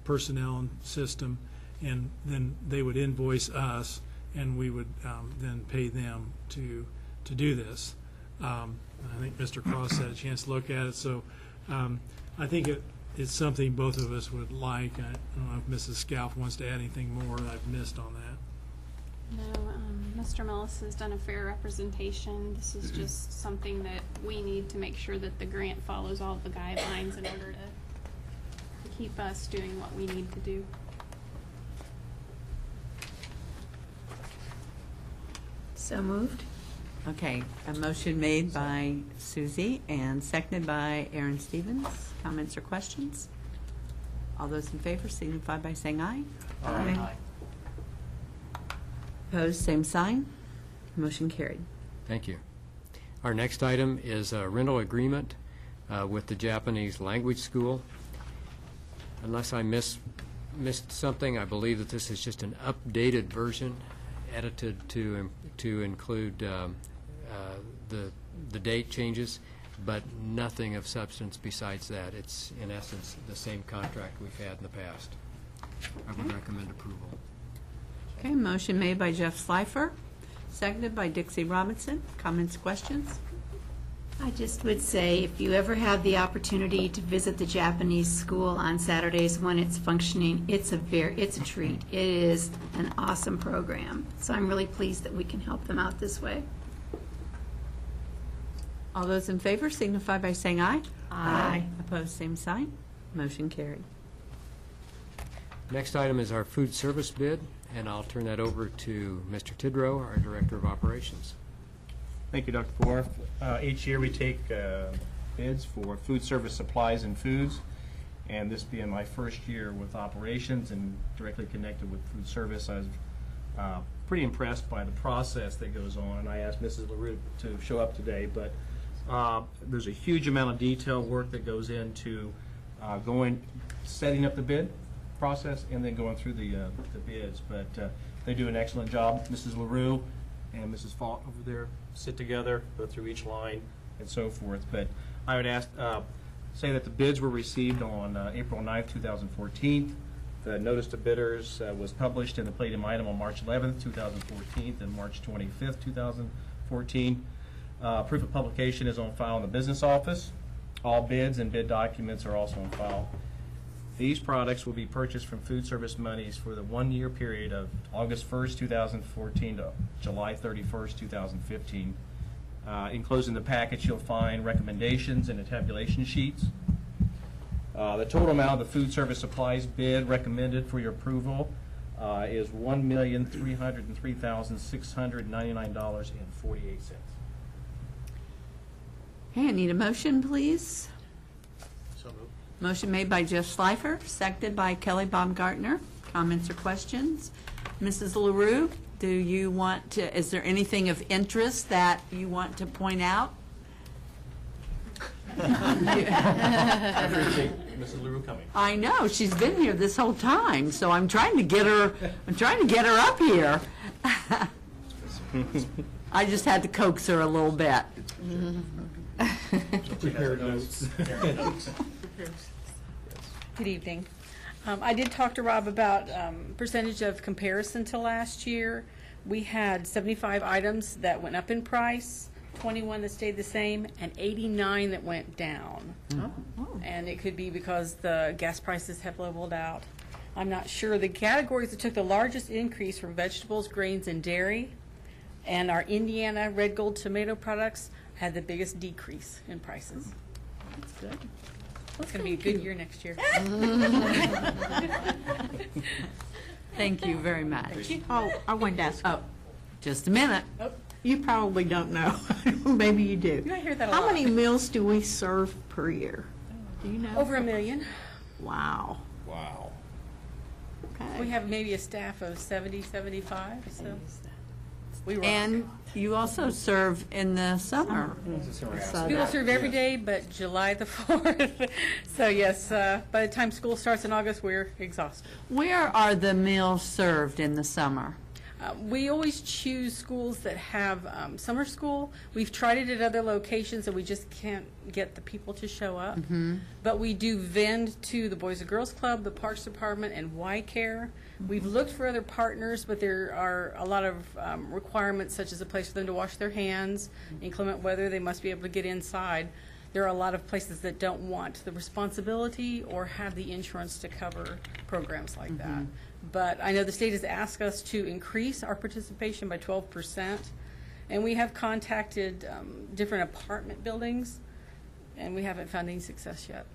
personnel system, and then they would invoice us, and we would then pay them to do this. I think Mr. Cross had a chance to look at it, so I think it's something both of us would like. I don't know if Mrs. Scalf wants to add anything more that I've missed on that. No, Mr. Millis has done a fair representation. This is just something that we need to make sure that the grant follows all the guidelines in order to keep us doing what we need to do. So moved. Okay, a motion made by Susie and seconded by Aaron Stevens. Comments or questions? All those in favor signify by saying aye. Aye. Opposed, same sign. Motion carried. Thank you. Our next item is a rental agreement with the Japanese language school. Unless I missed something, I believe that this is just an updated version, edited to include the date changes, but nothing of substance besides that. It's, in essence, the same contract we've had in the past. I would recommend approval. Okay, motion made by Jeff Slifer, seconded by Dixie Robinson. Comments, questions? I just would say, if you ever have the opportunity to visit the Japanese school on Saturdays when it's functioning, it's a treat. It is an awesome program. So I'm really pleased that we can help them out this way. All those in favor signify by saying aye. Aye. Opposed, same sign. Motion carried. Next item is our food service bid, and I'll turn that over to Mr. Tidrow, our Director of Operations. Thank you, Dr. Bohr. Each year we take bids for food service supplies and foods, and this being my first year with operations and directly connected with food service, I was pretty impressed by the process that goes on. And I asked Mrs. LaRue to show up today, but there's a huge amount of detail work that goes into setting up the bid process and then going through the bids. But they do an excellent job. Mrs. LaRue and Mrs. Falk over there sit together, go through each line and so forth. But I would say that the bids were received on April 9th, 2014. The notice to bidders was published in the Palladium item on March 11th, 2014, and March 25th, 2014. Proof of publication is on file in the business office. All bids and bid documents are also on file. These products will be purchased from food service monies for the one-year period of August 1st, 2014 to July 31st, 2015. Enclosed in the package, you'll find recommendations and tabulation sheets. The total amount of the food service supplies bid recommended for your approval is $1,303,699.48. Okay, I need a motion, please. So moved. Motion made by Jeff Schleifer, seconded by Kelly Baumgartner. Comments or questions? Mrs. LaRue, do you want to, is there anything of interest that you want to point out? I appreciate Mrs. LaRue coming. I know, she's been here this whole time, so I'm trying to get her up here. I just had to coax her a little bit. Prepared notes. Good evening. I did talk to Rob about percentage of comparison to last year. We had 75 items that went up in price, 21 that stayed the same, and 89 that went down. And it could be because the gas prices have leveled out. I'm not sure. The categories that took the largest increase were vegetables, grains, and dairy. And our Indiana red gold tomato products had the biggest decrease in prices. That's good. It's going to be a good year next year. Thank you very much. Oh, I wanted to ask. Oh, just a minute. You probably don't know. Maybe you do. I hear that a How lot. many meals do we serve per year? Do you know? Over 1 million. Wow. Wow. Okay. We have maybe a staff of 70, 75, so we rock. And you also serve in the summer. We will serve every day but July the 4th. So yes, by the time school starts in August, we're exhausted. Where are the meals served in the summer? We always choose schools that have summer school. We've tried it at other locations and we just can't get the people to show up. But we do vend to the Boys and Girls Club, the Parks Department, and Y-Care. We've looked for other partners, but there are a lot of requirements, such as a place for them to wash their hands. Inclement weather, they must be able to get inside. There are a lot of places that don't want the responsibility or have the insurance to cover programs like that. But I know the state has asked us to increase our participation by 12%, and we have contacted different apartment buildings, and we haven't found any success yet.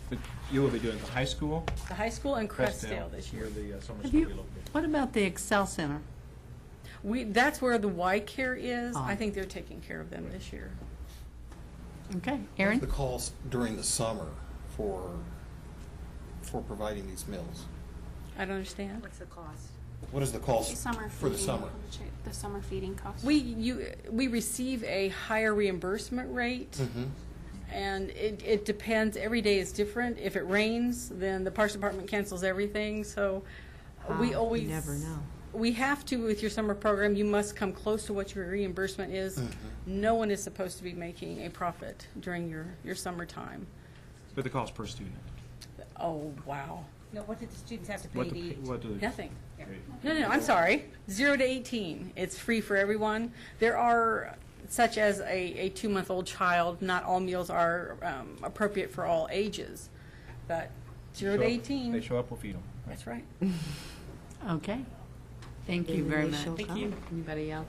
But you will be doing the high school? The high school and Crestdale this year. Where the summer Have school you- will be located. What about the Excel Center? That's where the Y-Care is. Oh. I think they're taking care of them this year. Okay, What's Aaron? the cost during the summer for providing these meals? I don't understand. What's the cost? What is the cost for the summer? The summer feeding cost. We receive a higher reimbursement rate. And it depends. Every day is different. If it rains, then the Parks Department cancels everything. So we always never know. We have to, with your summer program, you must come close to what your reimbursement is. No one is supposed to be making a profit during your summertime. But the cost per student? Oh, wow. No, what did the students have to pay What to do eat? what do they? Nothing. No, I'm sorry. 0 to 18. It's free for everyone. There are, such as a 2-month-old child, not all meals are appropriate for all ages. But 0 to 18. They show up, we'll feed them. That's right. Okay. Thank you very much. Thank you. Anybody else?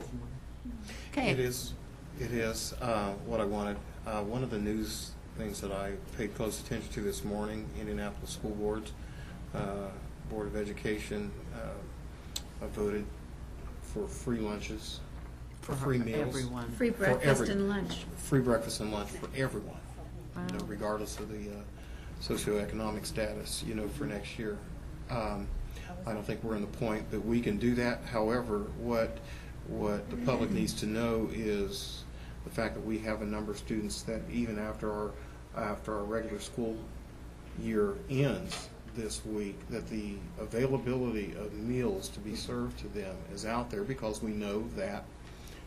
Okay. It is It is what I wanted. One of the news things that I paid close attention to this morning, Indianapolis School Board of Education voted for free lunches, for free meals. Everyone. Free for breakfast and lunch. Free breakfast and lunch for everyone, Wow. regardless of the socioeconomic status, for next year. I don't think we're in the point that we can do that. However, what the public needs to know is the fact that we have a number of students that even after our regular school year ends this week, that the availability of meals to be served to them is out there, because we know that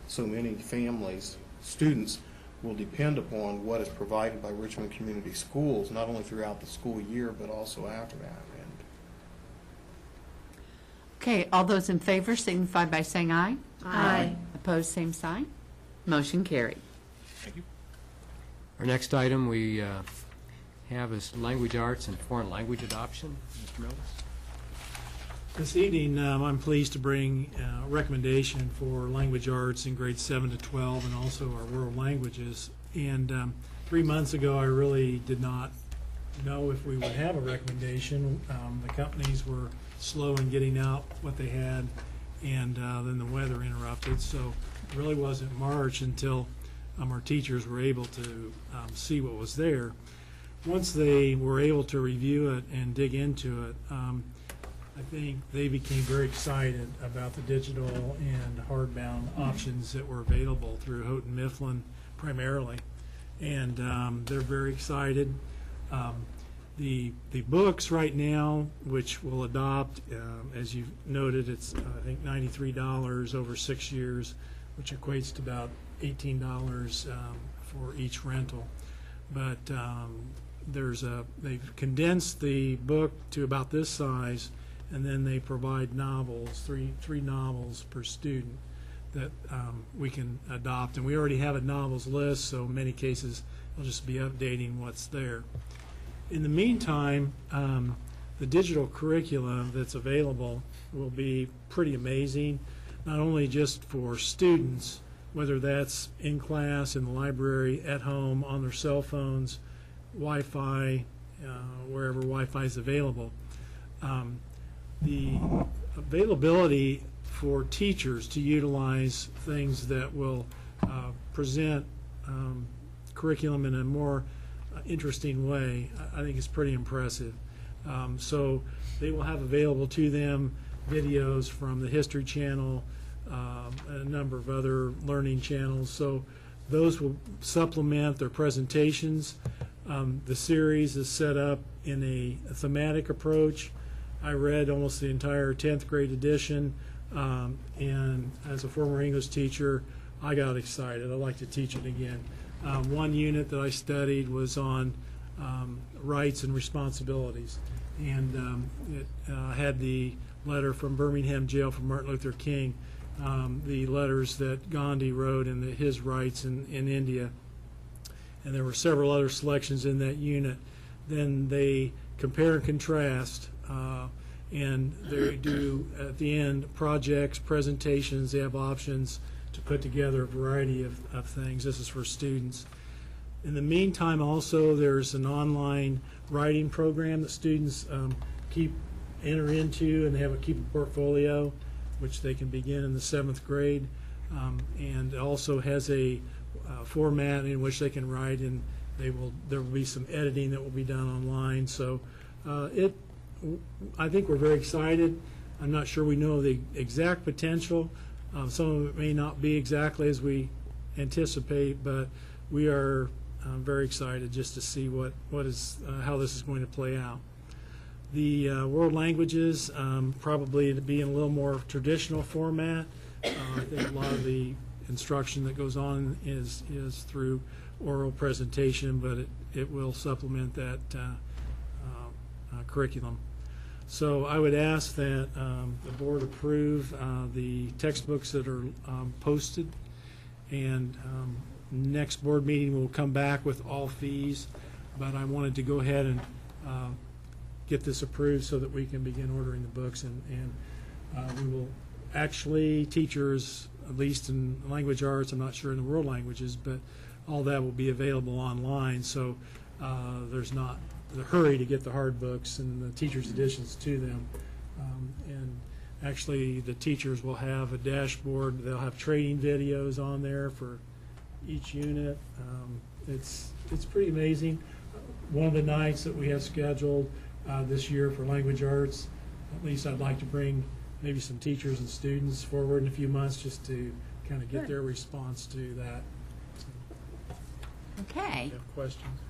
so many families, students, will depend upon what is provided by Richmond Community Schools, not only throughout the school year, but also after that. Okay, all those in favor signify by saying aye. Aye. Opposed, same sign. Motion carried. Thank you. Our next item we have is language arts and foreign language adoption. Mr. Mills? This evening, I'm pleased to bring a recommendation for language arts in grades 7 to 12 and also our world languages. And 3 months ago, I really did not know if we would have a recommendation. The companies were slow in getting out what they had, and then the weather interrupted. So it really wasn't March until our teachers were able to see what was there. Once they were able to review it and dig into it, I think they became very excited about the digital and hardbound options that were available through Houghton Mifflin primarily. And they're very excited. The books right now, which will adopt, as you've noted, it's I think $93 over 6 years, which equates to about $18 for each rental. But they've condensed the book to about this size, and then they provide novels, three novels per student that we can adopt. And we already have a novels list, so in many cases I'll just be updating what's there. In the meantime, the digital curriculum that's available will be pretty amazing, not only just for students, whether that's in class, in the library, at home, on their cell phones, Wi-Fi, wherever Wi-Fi is available. The availability for teachers to utilize things that will present curriculum in a more interesting way, I think is pretty impressive. So they will have available to them videos from the History Channel, a number of other learning channels. So those will supplement their presentations. The series is set up in a thematic approach. I read almost the entire 10th grade edition, and as a former English teacher, I got excited. I'd like to teach it again. One unit that I studied was on rights and responsibilities, and it had the letter from Birmingham jail from Martin Luther King, the letters that Gandhi wrote and his rights in India. And there were several other selections in that unit. Then they compare and contrast, and they do, at the end, projects, presentations. They have options to put together a variety of things. This is for students. In the meantime, also, there's an online writing program that students enter into, and they keep a portfolio, which they can begin in the 7th grade, and it also has a format in which they can write, and there will be some editing that will be done online. So I think we're very excited. I'm not sure we know the exact potential. Some of it may not be exactly as we anticipate, but we are very excited just to see how this is going to play out. The world languages probably to be in a little more traditional format. I think a lot of the instruction that goes on is through oral presentation, but it will supplement that curriculum. So I would ask that the board approve the textbooks that are posted, and next board meeting we'll come back with all fees, but I wanted to go ahead and get this approved so that we can begin ordering the books, and we will actually, teachers at least in language arts, I'm not sure in the world languages, but all that will be available online, so there's not the hurry to get the hard books and the teacher's editions to them. And actually, the teachers will have a dashboard. They'll have training videos on there for each unit. It's pretty amazing. One of the nights that we have scheduled this year for language arts, at least I'd like to bring maybe some teachers and students forward in a few months just to kind of get their response to that. Okay. If you have questions.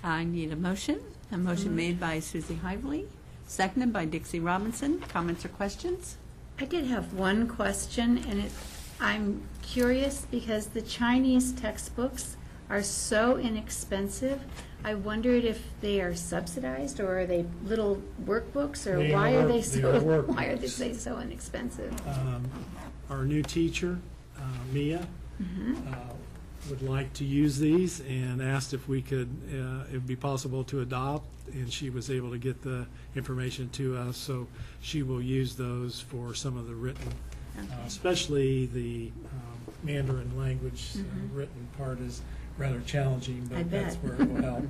I need a motion. A motion made by Susie Hively, seconded by Dixie Robinson. Comments or questions? I did have one question, and I'm curious because the Chinese textbooks are so inexpensive. I wondered if they are subsidized or are they little workbooks, or why are they so inexpensive? Our new teacher, Mia, would like to use these and asked if we could, it would be possible to adopt, and she was able to get the information to us, so she will use those for some of the written, especially the Mandarin language written part is rather challenging, but that's where it will help.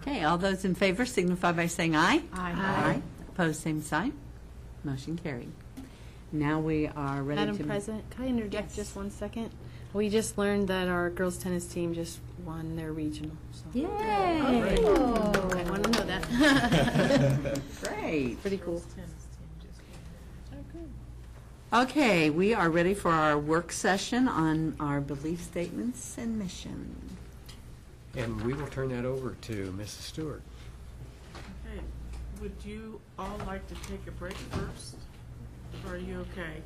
Okay, all those in favor signify by saying aye. Aye. Opposed, same sign. Motion carried. Now we are ready to... Madam President, could I interject Yes. just one second? We just learned that our girls' tennis team just won their regional. So. Yay! Oh. I want to know that. Great. Pretty cool. Okay, we are ready for our work session on our belief statements and mission. And we will turn that over to Mrs. Stewart. Okay, would you all like to take a break first? Or are you okay?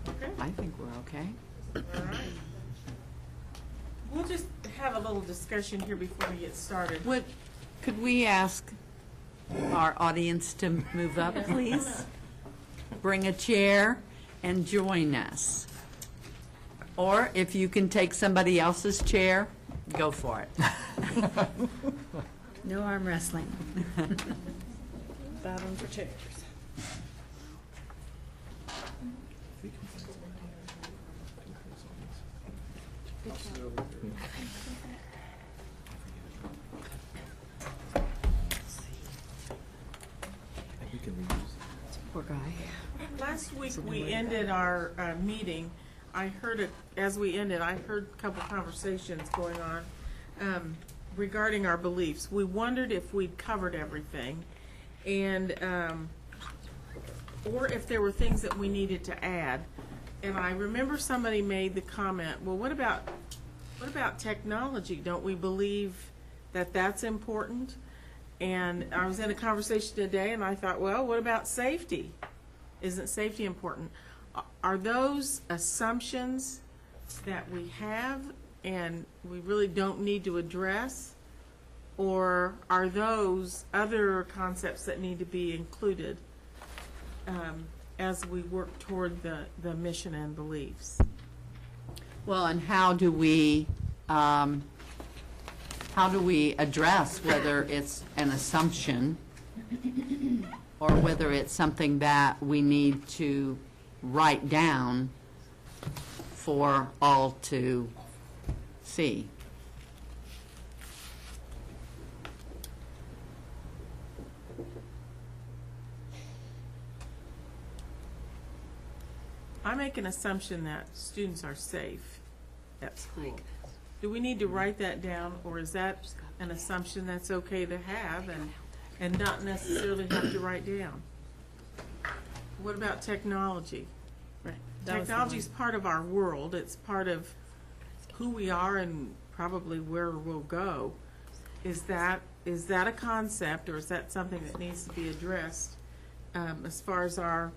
Okay, I think we're okay. all right. We'll just have a little discussion here before we get started. Could we ask our audience to move up, please? Bring a chair and join us. Or if you can take somebody else's chair, go for it. No arm wrestling. Battle for chairs. Poor guy. Last week, we ended our meeting. I heard it, as we ended, I heard a couple conversations going on regarding our beliefs. We wondered if we'd covered everything, and or if there were things that we needed to add. And I remember somebody made the comment, well, what about technology? Don't we believe that that's important? And I was in a conversation today, and I thought, well, what about safety? Isn't safety important? Are those assumptions that we have and we really don't need to address? Or are those other concepts that need to be included as we work toward the mission and beliefs? Well, and how do we address whether it's an assumption or whether it's something that we need to write down for all to see? I make an assumption that students are safe at school. Do we need to write that down, or is that an assumption that's okay to have and not necessarily have to write down? What about technology? Technology is part of our world. It's part of who we are and probably where we'll go. Is that a concept, or is that something that needs to be addressed as far as our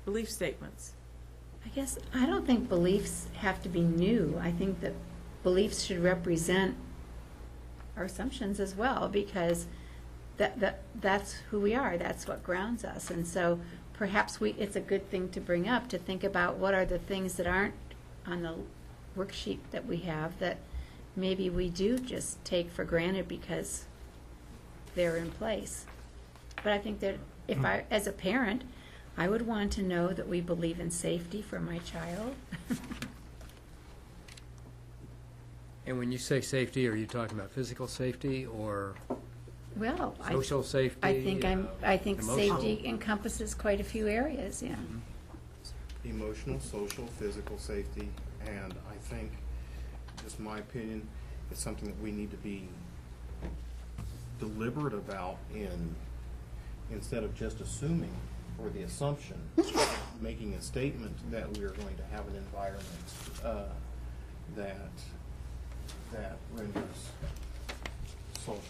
belief statements? I guess I don't think beliefs have to be new. I think that beliefs should represent our assumptions as well, because that's who we are. That's what grounds us. And so perhaps it's a good thing to bring up, to think about what are the things that aren't on the worksheet that we have that maybe we do just take for granted because they're in place. But I think that if I, as a parent, I would want to know that we believe in safety for my child. And when you say safety, are you talking about physical safety or Well, social safety? I think emotional? safety encompasses quite a few areas, yeah. Emotional, social, physical safety, and I think, just my opinion, it's something that we need to be deliberate about instead of just assuming or the assumption, making a statement that we are going to have an environment that renders social,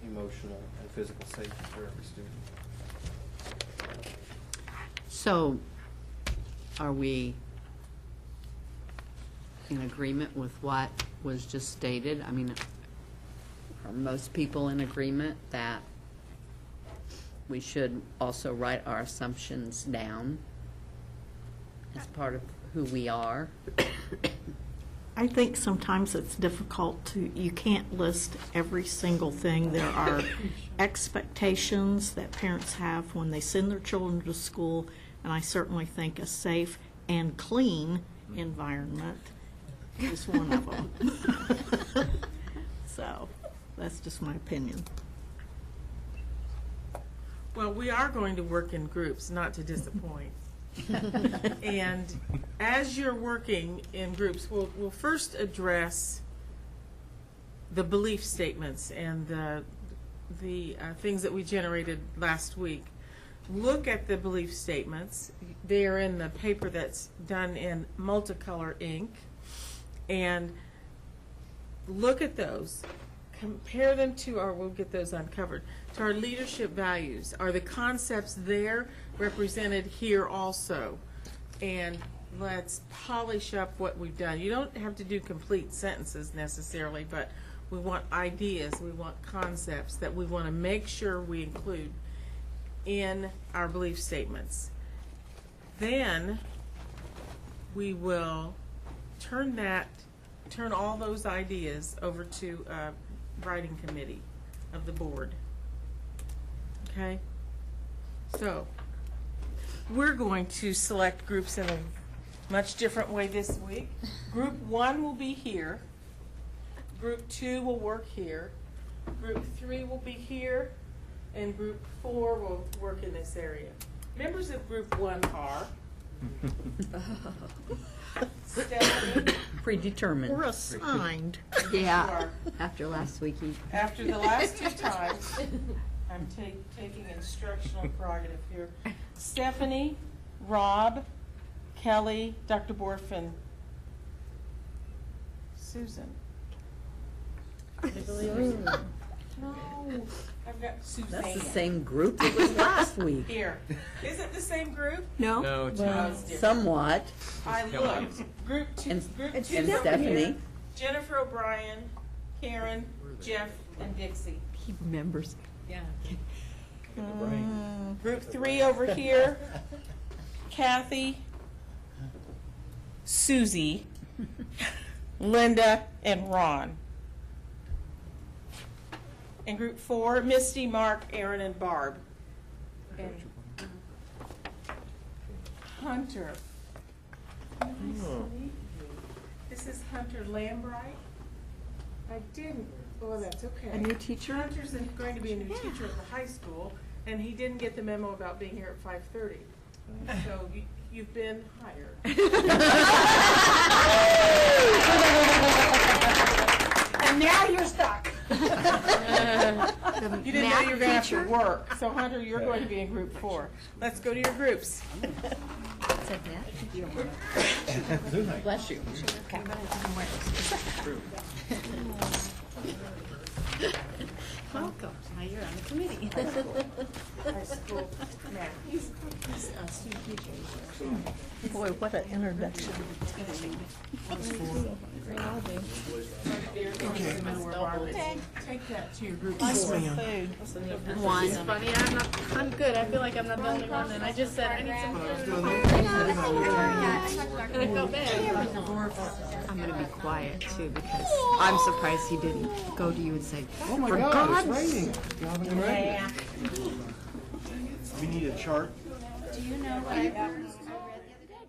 emotional, and physical safety for every student. So, are we in agreement with what was just stated? I mean, are most people in agreement that we should also write our assumptions down as part of who we are? I think sometimes it's difficult you can't list every single thing. There are expectations that parents have when they send their children to school, and I certainly think a safe and clean environment is one of them. So, that's just my opinion. Well, we are going to work in groups, not to disappoint. And as you're working in groups, we'll first address the belief statements and the things that we generated last week. Look at the belief statements. They are in the paper that's done in multicolor ink. And look at those. Compare them to we'll get those uncovered, to our leadership values. Are the concepts there represented here also? And let's polish up what we've done. You don't have to do complete sentences necessarily, but we want ideas, we want concepts that we want to make sure we include in our belief statements. Then we will turn all those ideas over to writing committee of the board. Okay? So, we're going to select groups in a much different way this week. Group 1 will be here. Group 2 will work here. Group 3 will be here. And Group 4 will work in this area. Members of Group 1 are Stephanie. Predetermined. We're assigned. Yeah, after last week, After the last 2 times, I'm taking instructional prerogative here. Stephanie, Rob, Kelly, Dr. Borf, and Susan. No, I've got Suzanne. That's the same group that was last week. Here. Is it the same group? No? No, it's Well, not. it's different. somewhat. I looked. Group 2. And- Group and 2 is over Stephanie. here. Jennifer O'Brien, Karen, Jeff, and Dixie. he remembers. Yeah. Group 3 over here, Kathy, Susie, Linda, and Ron. And Group 4, Misty, Mark, Aaron, and Barb. And Hunter. Nice to meet you. This is Hunter Lambright. I didn't, well, that's okay. A new teacher? Hunter's going to be a new teacher at the high school, and he didn't get the memo about being here at 5:30. So you've been hired. And now you're stuck. You didn't know you were going to have to work. So Hunter, you're going to be in Group 4. Let's go to your groups. Bless you. Welcome. Now you're on the committee. High school math. He's a student teacher. Boy, what an introduction. Take that to your group. Yes, ma'am. One. It's funny, I'm good. I feel like I'm not the only one, and I just said, I need some food. And I felt bad. I'm going to be quiet too because I'm surprised he didn't go to you and say, Oh my for God, it's God's raining. Calvin and Ray. We need a chart. Do you know what I read the other day?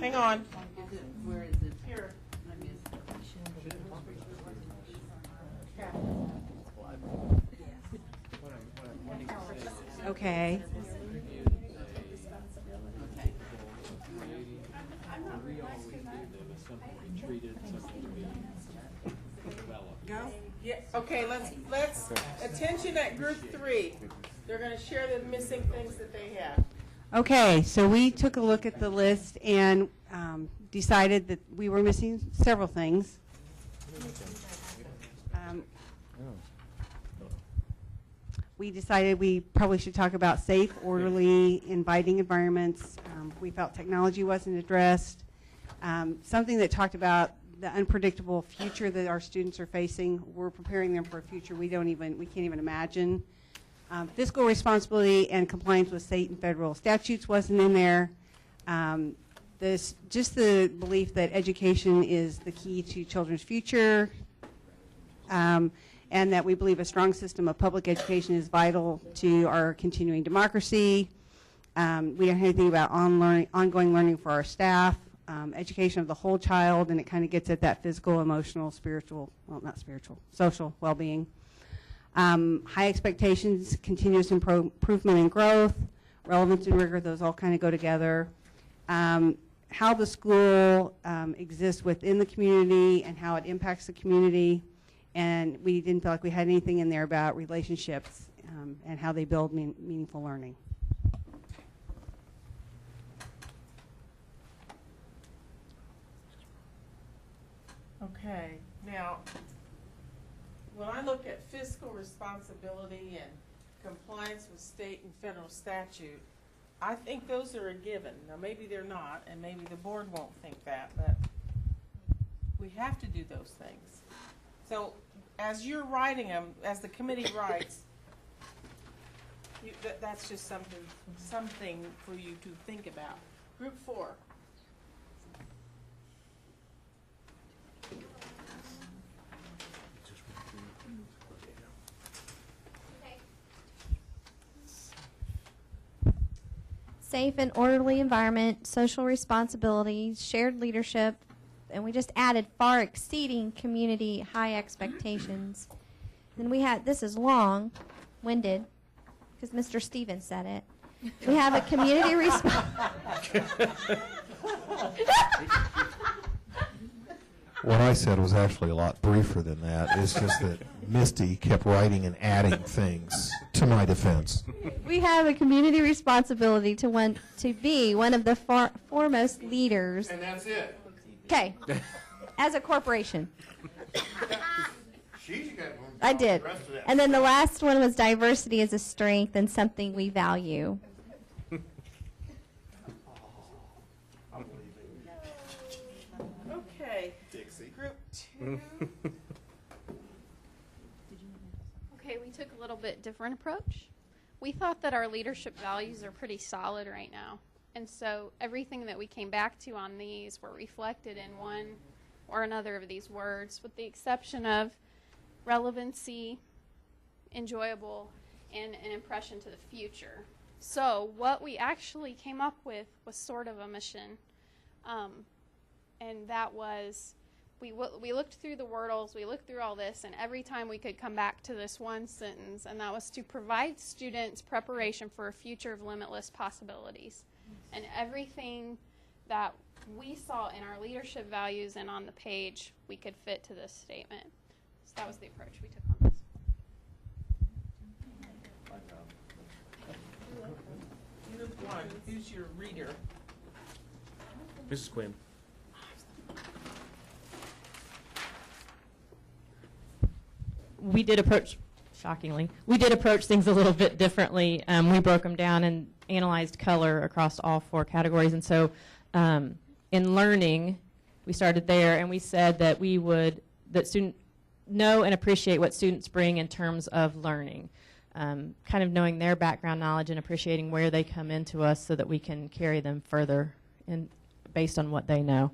Hang on. Where is it? Here. Okay. Go? Yeah, okay, let's, attention at group 3. They're gonna share the missing things that they have. Okay, so we took a look at the list and decided that we were missing several things. We decided we probably should talk about safe, orderly, inviting environments. We felt technology wasn't addressed. Something that talked about the unpredictable future that our students are facing. We're preparing them for a future we can't even imagine. Fiscal responsibility and compliance with state and federal statutes wasn't in there. Just the belief that education is the key to children's future, and that we believe a strong system of public education is vital to our continuing democracy. We don't have anything about ongoing learning for our staff, education of the whole child, and it kind of gets at that physical, emotional, spiritual, well, not spiritual, social well-being. High expectations, continuous improvement and growth, relevance and rigor, those all kind of go together. How the school exists within the community and how it impacts the community. And we didn't feel like we had anything in there about relationships and how they build meaningful learning. Okay, now, when I look at fiscal responsibility and compliance with state and federal statute, I think those are a given. Now, maybe they're not, and maybe the board won't think that, but we have to do those things. So, as you're writing them, as the committee writes, that's just something for you to think about. Group 4. Safe and orderly environment, social responsibility, shared leadership, and we just added far exceeding community high expectations. Then we had, this is long-winded, because Mr. Stevens said it. We have a community response. What I said was actually a lot briefer than that. It's just that Misty kept writing and adding things to my defense. We have a community responsibility to be one of the foremost leaders. And that's it. Okay, as a corporation. She's got I did. And then the last one was diversity as a strength and something we value. Okay. Group 2. Okay, we took a little bit different approach. We thought that our leadership values are pretty solid right now. And so everything that we came back to on these were reflected in one or another of these words, with the exception of relevancy, enjoyable, and an impression to the future. So what we actually came up with was sort of a mission. And that was, we looked through the Wordles, we looked through all this, and every time we could come back to this one sentence, and that was to provide students preparation for a future of limitless possibilities. And everything that we saw in our leadership values and on the page, we could fit to this statement. So that was the approach we took on this. Group 1, who's your reader? Mrs. Quinn. We did approach, shockingly, we did approach things a little bit differently. We broke them down and analyzed color across all 4 categories. And so in learning, we started there, and we said that we would, that students know and appreciate what students bring in terms of learning. Kind of knowing their background knowledge and appreciating where they come into us so that we can carry them further based on what they know.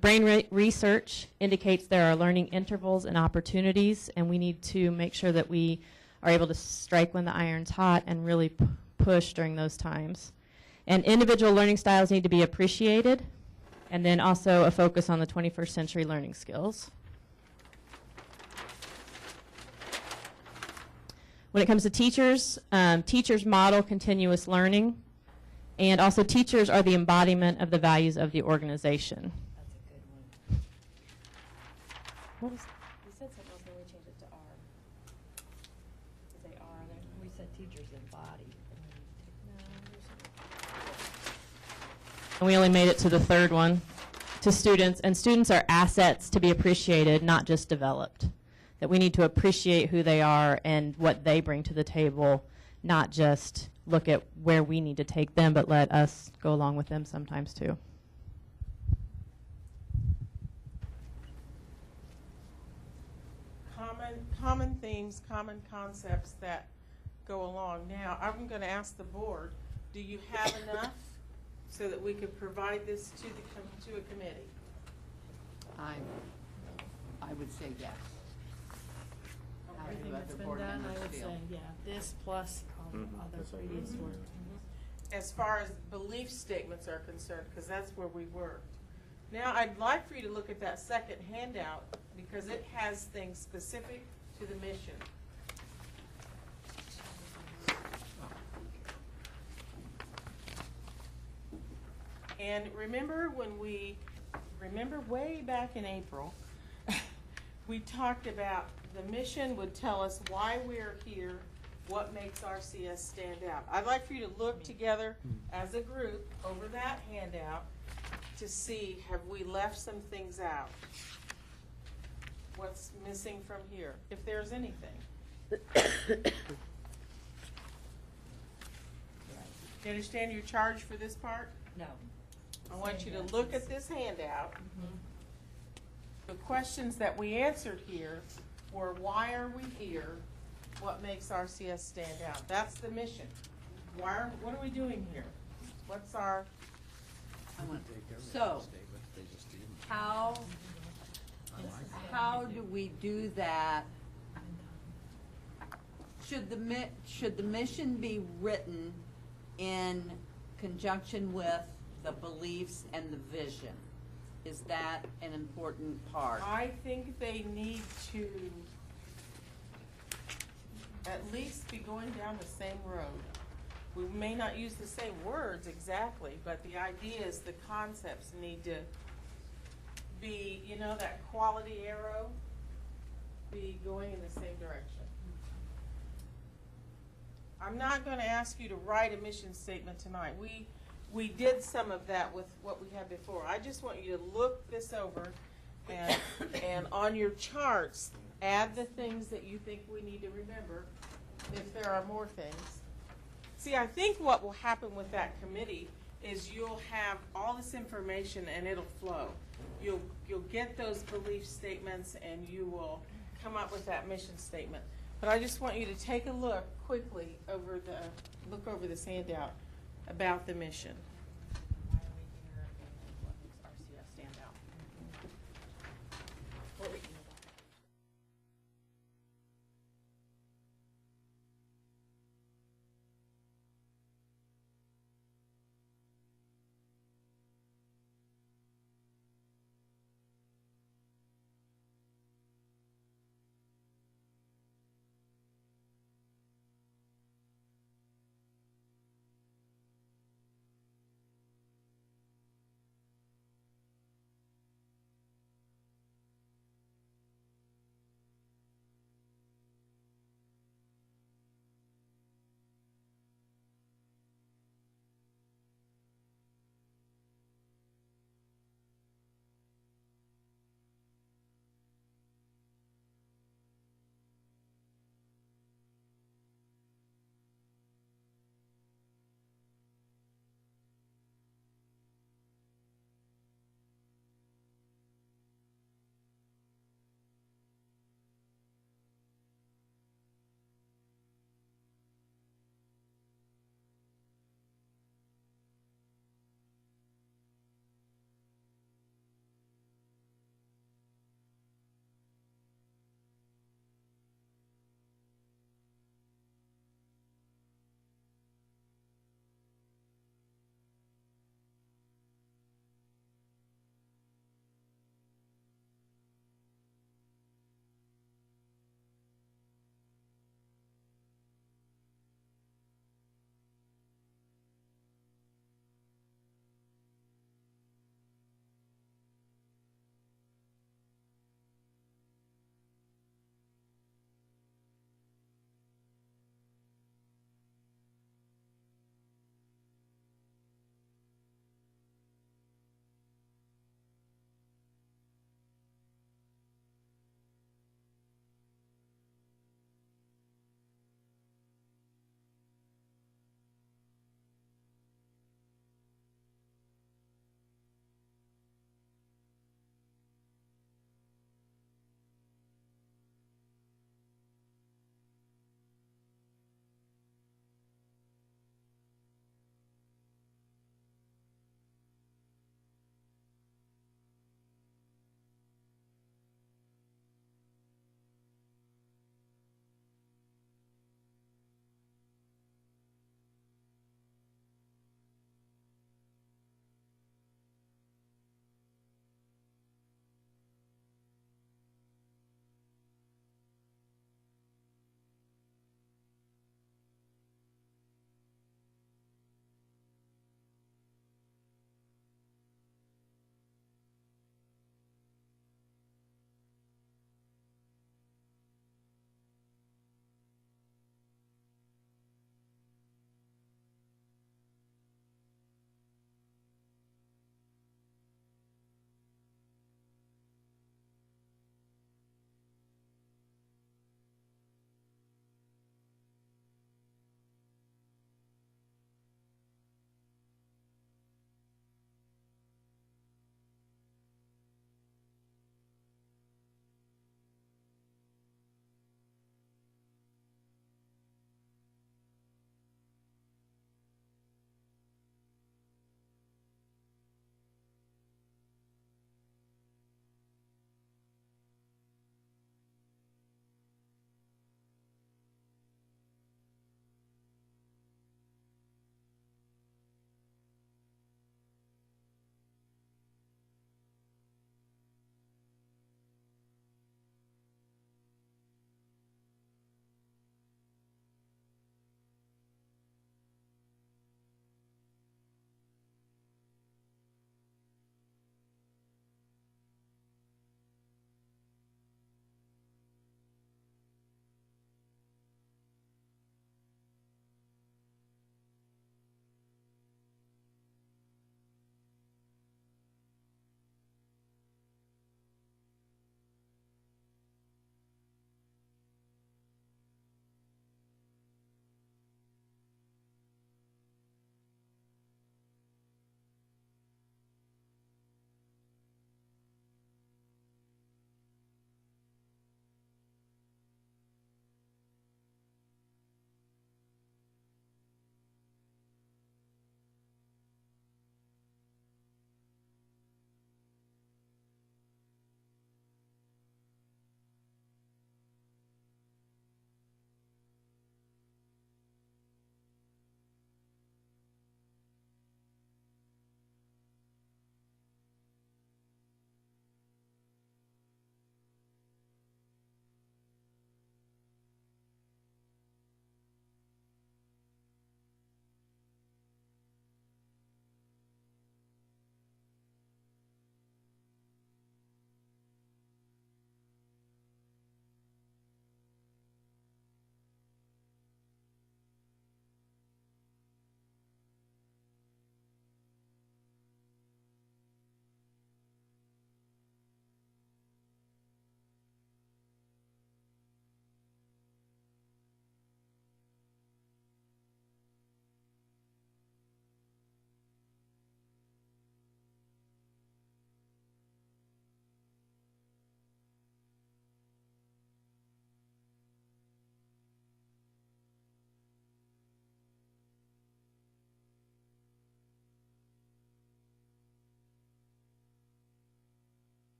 Brain research indicates there are learning intervals and opportunities, and we need to make sure that we are able to strike when the iron's hot and really push during those times. And individual learning styles need to be appreciated, And then also a focus on the 21st century learning skills. When it comes to teachers, teachers model continuous learning, and also teachers are the embodiment of the values of the organization. That's a good one. What was, We said something else, then we changed it to R. Say R, and then we said teachers embody. and we only made it to the third one, to students, and students are assets to be appreciated, not just developed. That we need to appreciate who they are and what they bring to the table, not just look at where we need to take them, but let us go along with them sometimes too. Common themes, common concepts that go along. Now, I'm going to ask the board, do you have enough so that we could provide this to a committee? I would say yes. Everything that's been done, I would say, yeah, this plus all the other previous work. As far as belief statements are concerned, because that's where we worked. Now, I'd like for you to look at that second handout because it has things specific to the mission. And remember way back in April, we talked about the mission would tell us why we're here, what makes RCS stand out. I'd like for you to look together as a group over that handout to see, have we left some things out? What's missing from here, if there's anything? You understand your charge for this part? No. I want you to look at this handout. The questions that we answered here were, why are we here? What makes RCS stand out? That's the mission. What are we doing here? What's our... So, how do we do that? Should the mission be written in conjunction with the beliefs and the vision? Is that an important part? I think they need to at least be going down the same road. We may not use the same words exactly, but the idea is the concepts need to be, you know, that quality arrow, be going in the same direction. I'm not going to ask you to write a mission statement tonight. We did some of that with what we had before. I just want you to look this over and on your charts, add the things that you think we need to remember if there are more things. See, I think what will happen with that committee is you'll have all this information and it'll flow. You'll get those belief statements and you will come up with that mission statement. But I just want you to take a look quickly over this handout about the mission. Why are we here and what makes RCS stand out? What we can do about that.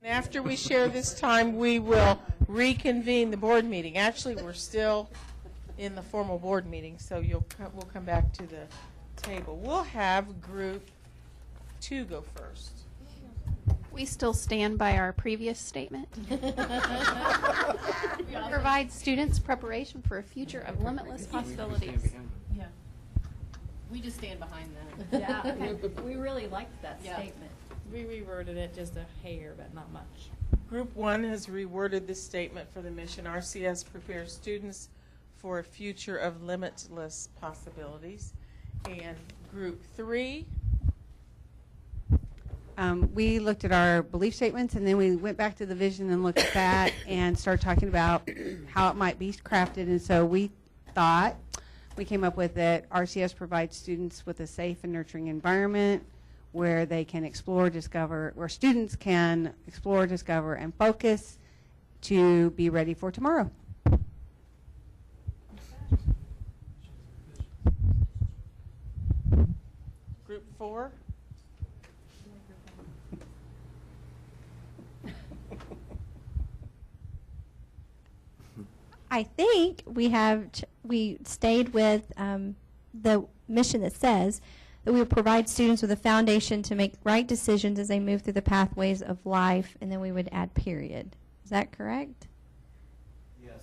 After we share this time, we will reconvene the board meeting. Actually, we're still in the formal board meeting, so we'll come back to the table. We'll have group 2 go first. We still stand by our previous statement. Provide students preparation for a future of limitless possibilities. Yeah. We just stand behind that. Yeah, we really liked that statement. We reworded it just a hair, but not much. Group 1 has reworded this statement for the mission. RCS prepares students for a future of limitless possibilities. And group 3? We looked at our belief statements, and then we went back to the vision and looked at that and started talking about how it might be crafted. And so we came up with that RCS provides students with a safe and nurturing environment where they can explore, discover, where students can explore, discover, and focus to be ready for tomorrow. Group 4? I think we stayed with the mission that says that we will provide students with a foundation to make right decisions as they move through the pathways of life, and then we would add period. Is that correct? Yes.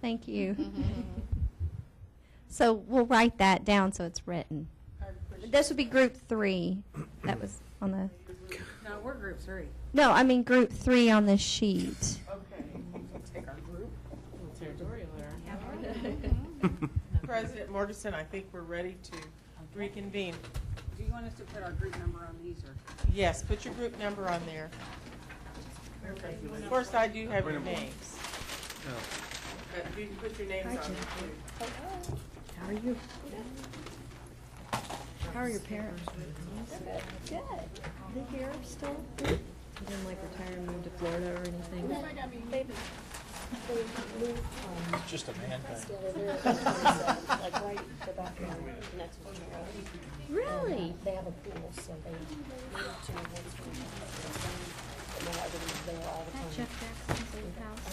Thank you. So we'll write that down so it's written. This would be group 3. That was on the. No, we're group 3. No, I mean group 3 on the sheet. Okay. We'll take our group. Territorial there. President Morganson, I think we're ready to reconvene. Do you want us to put our group number on these, or? Yes, put your group number on there. Of course, I do have your names. But you can put your names on there too. How are you? How are your parents? Good. Are they here still? You didn't like retire and move to Florida or anything? It's just a man thing. Really? They have a pool, so they moved to once we and then everybody's there all the time. Jeff Jackson's old house.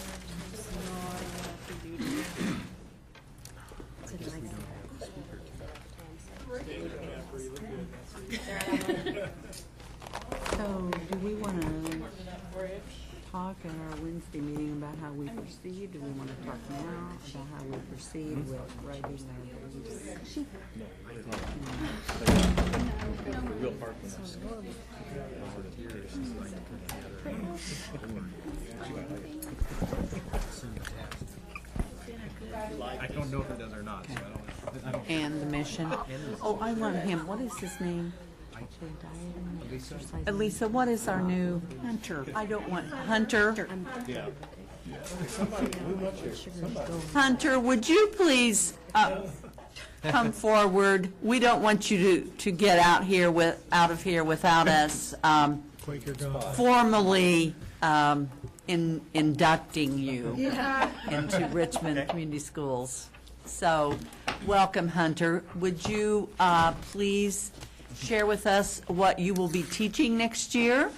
So, do we want to talk at our Wednesday meeting about how we proceed? Do we want to talk now about how we proceed with writing our beliefs? The real part I don't know if it does or not, so I don't. And the mission. Oh, I want him. What is his name? Lisa, what is our new Hunter? I don't want Hunter. Yeah. Hunter, would you please come forward? We don't want you to get out of here without us formally inducting you into Richmond Community Schools. So, welcome, Hunter. Would you please share with us what you will be teaching next year?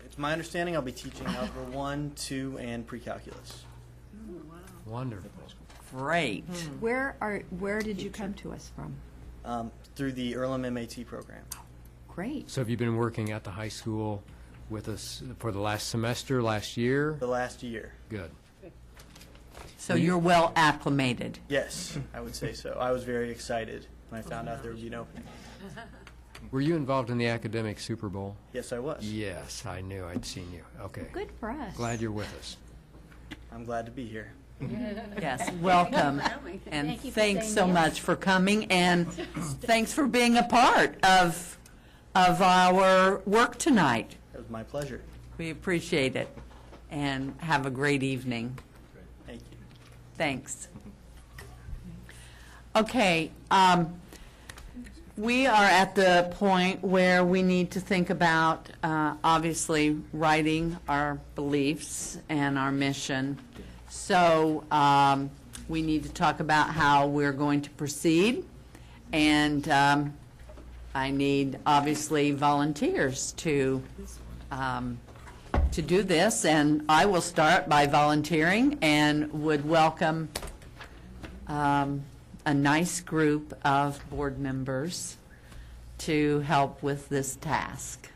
It's my understanding I'll be teaching Algebra 1, 2, and Pre-Calculus. Wonderful. Great. Where did you come to us from? Through the Earlham MAT program. Great. So have you been working at the high school with us for the last semester, last year? The last year. Good. So you're well acclimated. Yes, I would say so. I was very excited when I found out there would be an opening. Were you involved in the academic Super Bowl? Yes, I was. Yes, I knew I'd seen you. Okay. Good for us. Glad you're with us. I'm glad to be here. Yes, welcome. And Thank you for thanks saying so yes. much for coming, and thanks for being a part of our work tonight. It was my pleasure. We appreciate it, and have a great evening. Thank you. Thanks. Okay, we are at the point where we need to think about, obviously, writing our beliefs and our mission. So we need to talk about how we're going to proceed, and I need, obviously, volunteers to to do this, and I will start by volunteering and would welcome a nice group of board members to help with this task.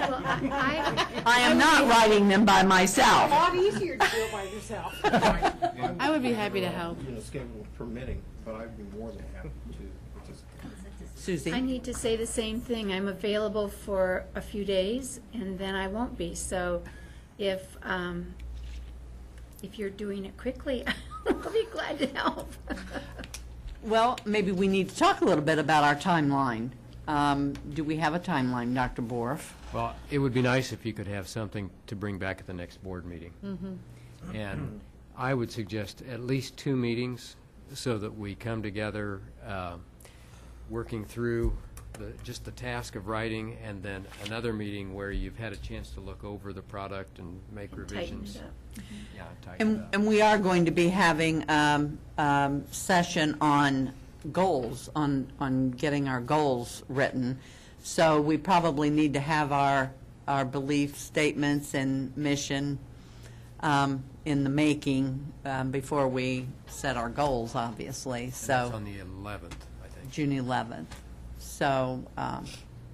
I am not writing them by myself. A lot easier to do it by yourself. I would be happy to help. You know, schedule permitting, but I'd be more than happy to participate. Susie? I need to say the same thing. I'm available for a few days, and then I won't be. So if you're doing it quickly, I'll be glad to help. Well, maybe we need to talk a little bit about our timeline. Do we have a timeline, Dr. Borf? Well, it would be nice if you could have something to bring back at the next board meeting. And I would suggest at least 2 meetings so that we come together working through just the task of writing, and then another meeting where you've had a chance to look over the product and make revisions. Tighten it up. Yeah, tighten it up. And we are going to be having session on goals, on getting our goals written. So we probably need to have our belief statements and mission in the making before we set our goals, obviously. And So that's on the 11th, I think. June 11th. So,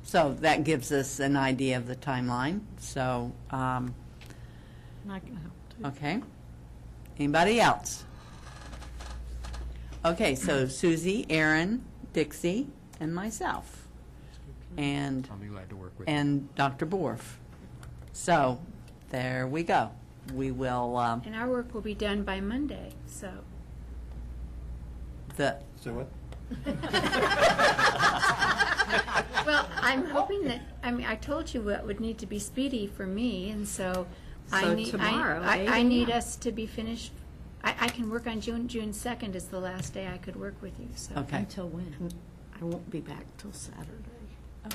so that gives us an idea of the timeline. So, I can help too. okay. Anybody else? Okay, so Susie, Aaron, Dixie, and myself. And I'll be glad to work with you. and Dr. Borf. So, there we go. We will, And our work will be done by Monday, so. the, So what? Well, I'm hoping that, I told you what would need to be speedy for me, and so I So need, tomorrow, I 8 need a.m. us to be finished. I can work on June 2nd is the last day I could work with you, so. okay, Until when? I won't be back till Saturday.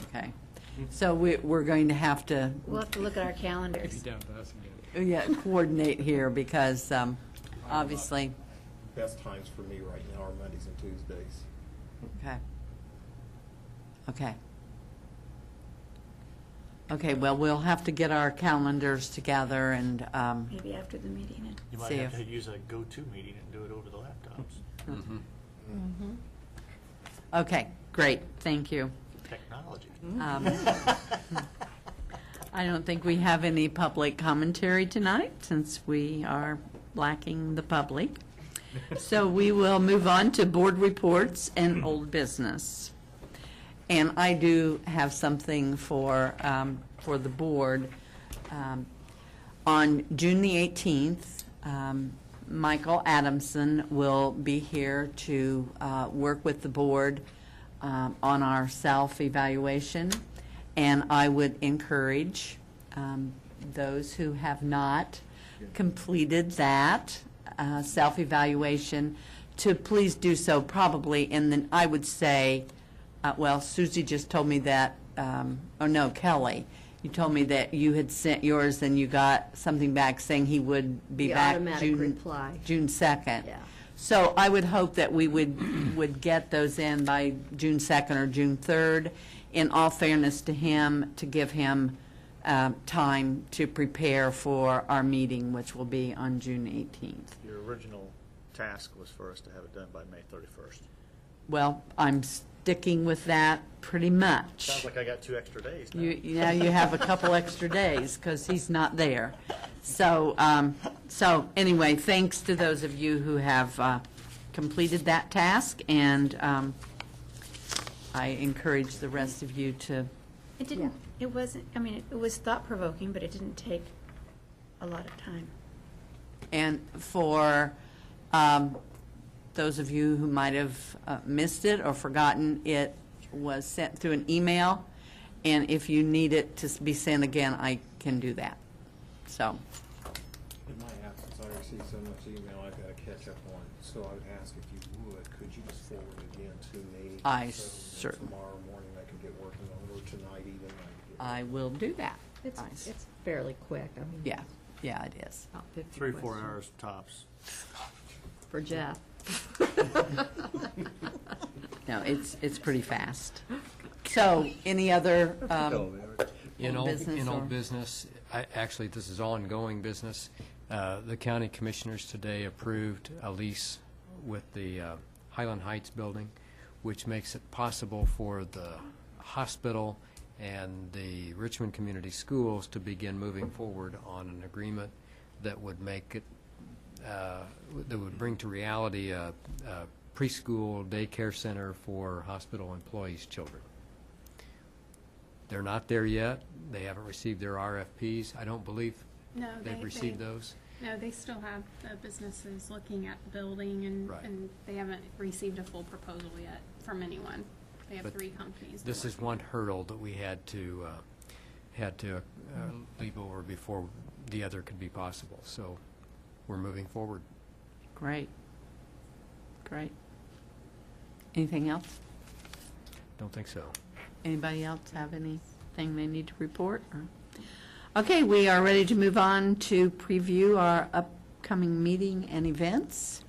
okay. So we're going to have to, We'll have to look at our calendars. Down to us again. yeah, coordinate here because obviously, Best times for me right now are Mondays and Tuesdays. okay. Okay. Okay, well, we'll have to get our calendars together and, Maybe after the meeting. You might See have if- to use a go-to meeting and do it over the laptops. okay, great, thank you. Technology. I don't think we have any public commentary tonight, since we are lacking the public. So we will move on to board reports and old business. And I do have something for the board. On June the 18th, Michael Adamson will be here to work with the board on our self-evaluation. And I would encourage those who have not completed that self-evaluation to please do so probably in the, I would say, well, Susie just told me that, oh no, Kelly, you told me that you had sent yours and you got something back saying he would be The back automatic reply. June 2nd. Yeah. So I would hope that we would get those in by June 2nd or June 3rd, in all fairness to him, to give him time to prepare for our meeting, which will be on June 18th. Your original task was for us to have it done by May 31st. Well, I'm sticking with that pretty much. Sounds like I got 2 extra days now. Now you have a couple extra days because he's not there. So, so anyway, thanks to those of you who have completed that task, and I encourage the rest of you to. It didn't, it wasn't, it was thought-provoking, but it didn't take a lot of time. And for those of you who might have missed it or forgotten, it was sent through an email, and if you need it to be sent again, I can do that. So, In my absence, I received so much email I've got to catch up on. So I would ask if you would, could you just forward it again to me? I so that certainly. tomorrow morning I can get working on it, or tonight even. I will do that. It's fairly quick. I mean, Yeah, it is. about 50 3-4 questions. hours tops. For Jeff. No, it's pretty fast. So, any other In business or- old business, actually, this is ongoing business. The county commissioners today approved a lease with the Highland Heights building, which makes it possible for the hospital and the Richmond Community Schools to begin moving forward on an agreement that would make it, that would bring to reality a preschool daycare center for hospital employees' children. They're not there yet. They haven't received their RFPs. I don't believe No, they've received those. No, they still have businesses looking at the building, and, Right. and they haven't received a full proposal yet from anyone. They have But 3 companies. This is one hurdle that we had to leap over before the other could be possible. So we're moving forward. Great. Great. Anything else? Don't think so. Anybody else have anything they need to report? Okay, we are ready to move on to preview our upcoming meeting and events.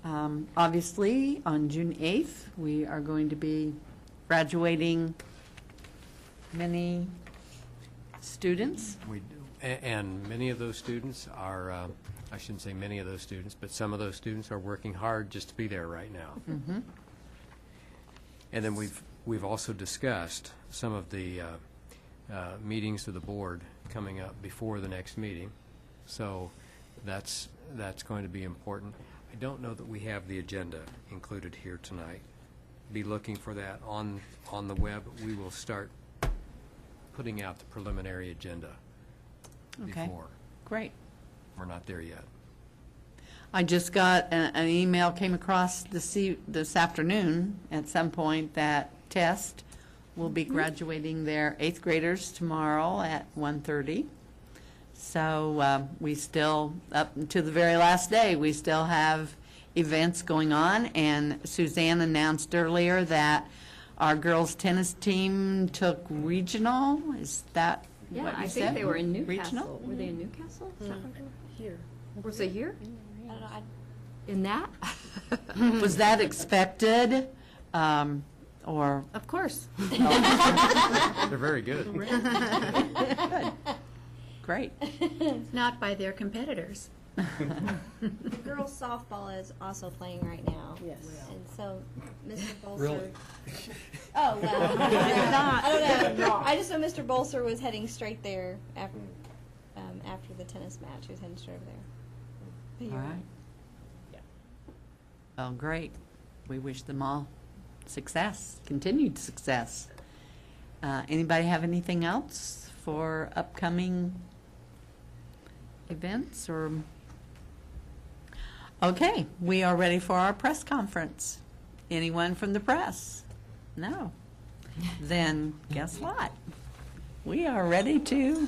Obviously, on June 8th, we are going to be graduating many students. We do. And many of those students are, I shouldn't say many of those students, but some of those students are working hard just to be there right now. Mhm. And then we've also discussed some of the meetings of the board coming up before the next meeting. So that's going to be important. I don't know that we have the agenda included here tonight. Be looking for that on the web. We will start putting out the preliminary agenda Okay. before. Great. We're not there yet. I just got an email came across this afternoon at some point that Test will be graduating their 8th graders tomorrow at 1:30. So we still, up to the very last day, we still have events going on. And Suzanne announced earlier that our girls' tennis team took regional. Is that Yeah, what you I said? think they were in Newcastle. Regional? Were they in Newcastle? Is that what they were? Here. Was they here? I don't know, In that? Was that expected? Or Of course. They're very good. Good. Great. Not by their competitors. The girls softball is also playing right now. Yes. And so, Mr. Bolser. Really? Oh, well. I don't know. I just know Mr. Bolser was heading straight there after the tennis match. He was heading straight over there. But All you're right. Well, great. We wish them all success, continued success. Anybody have anything else for upcoming events or? Okay, we are ready for our press conference. Anyone from the press? No. Then guess what? We are ready to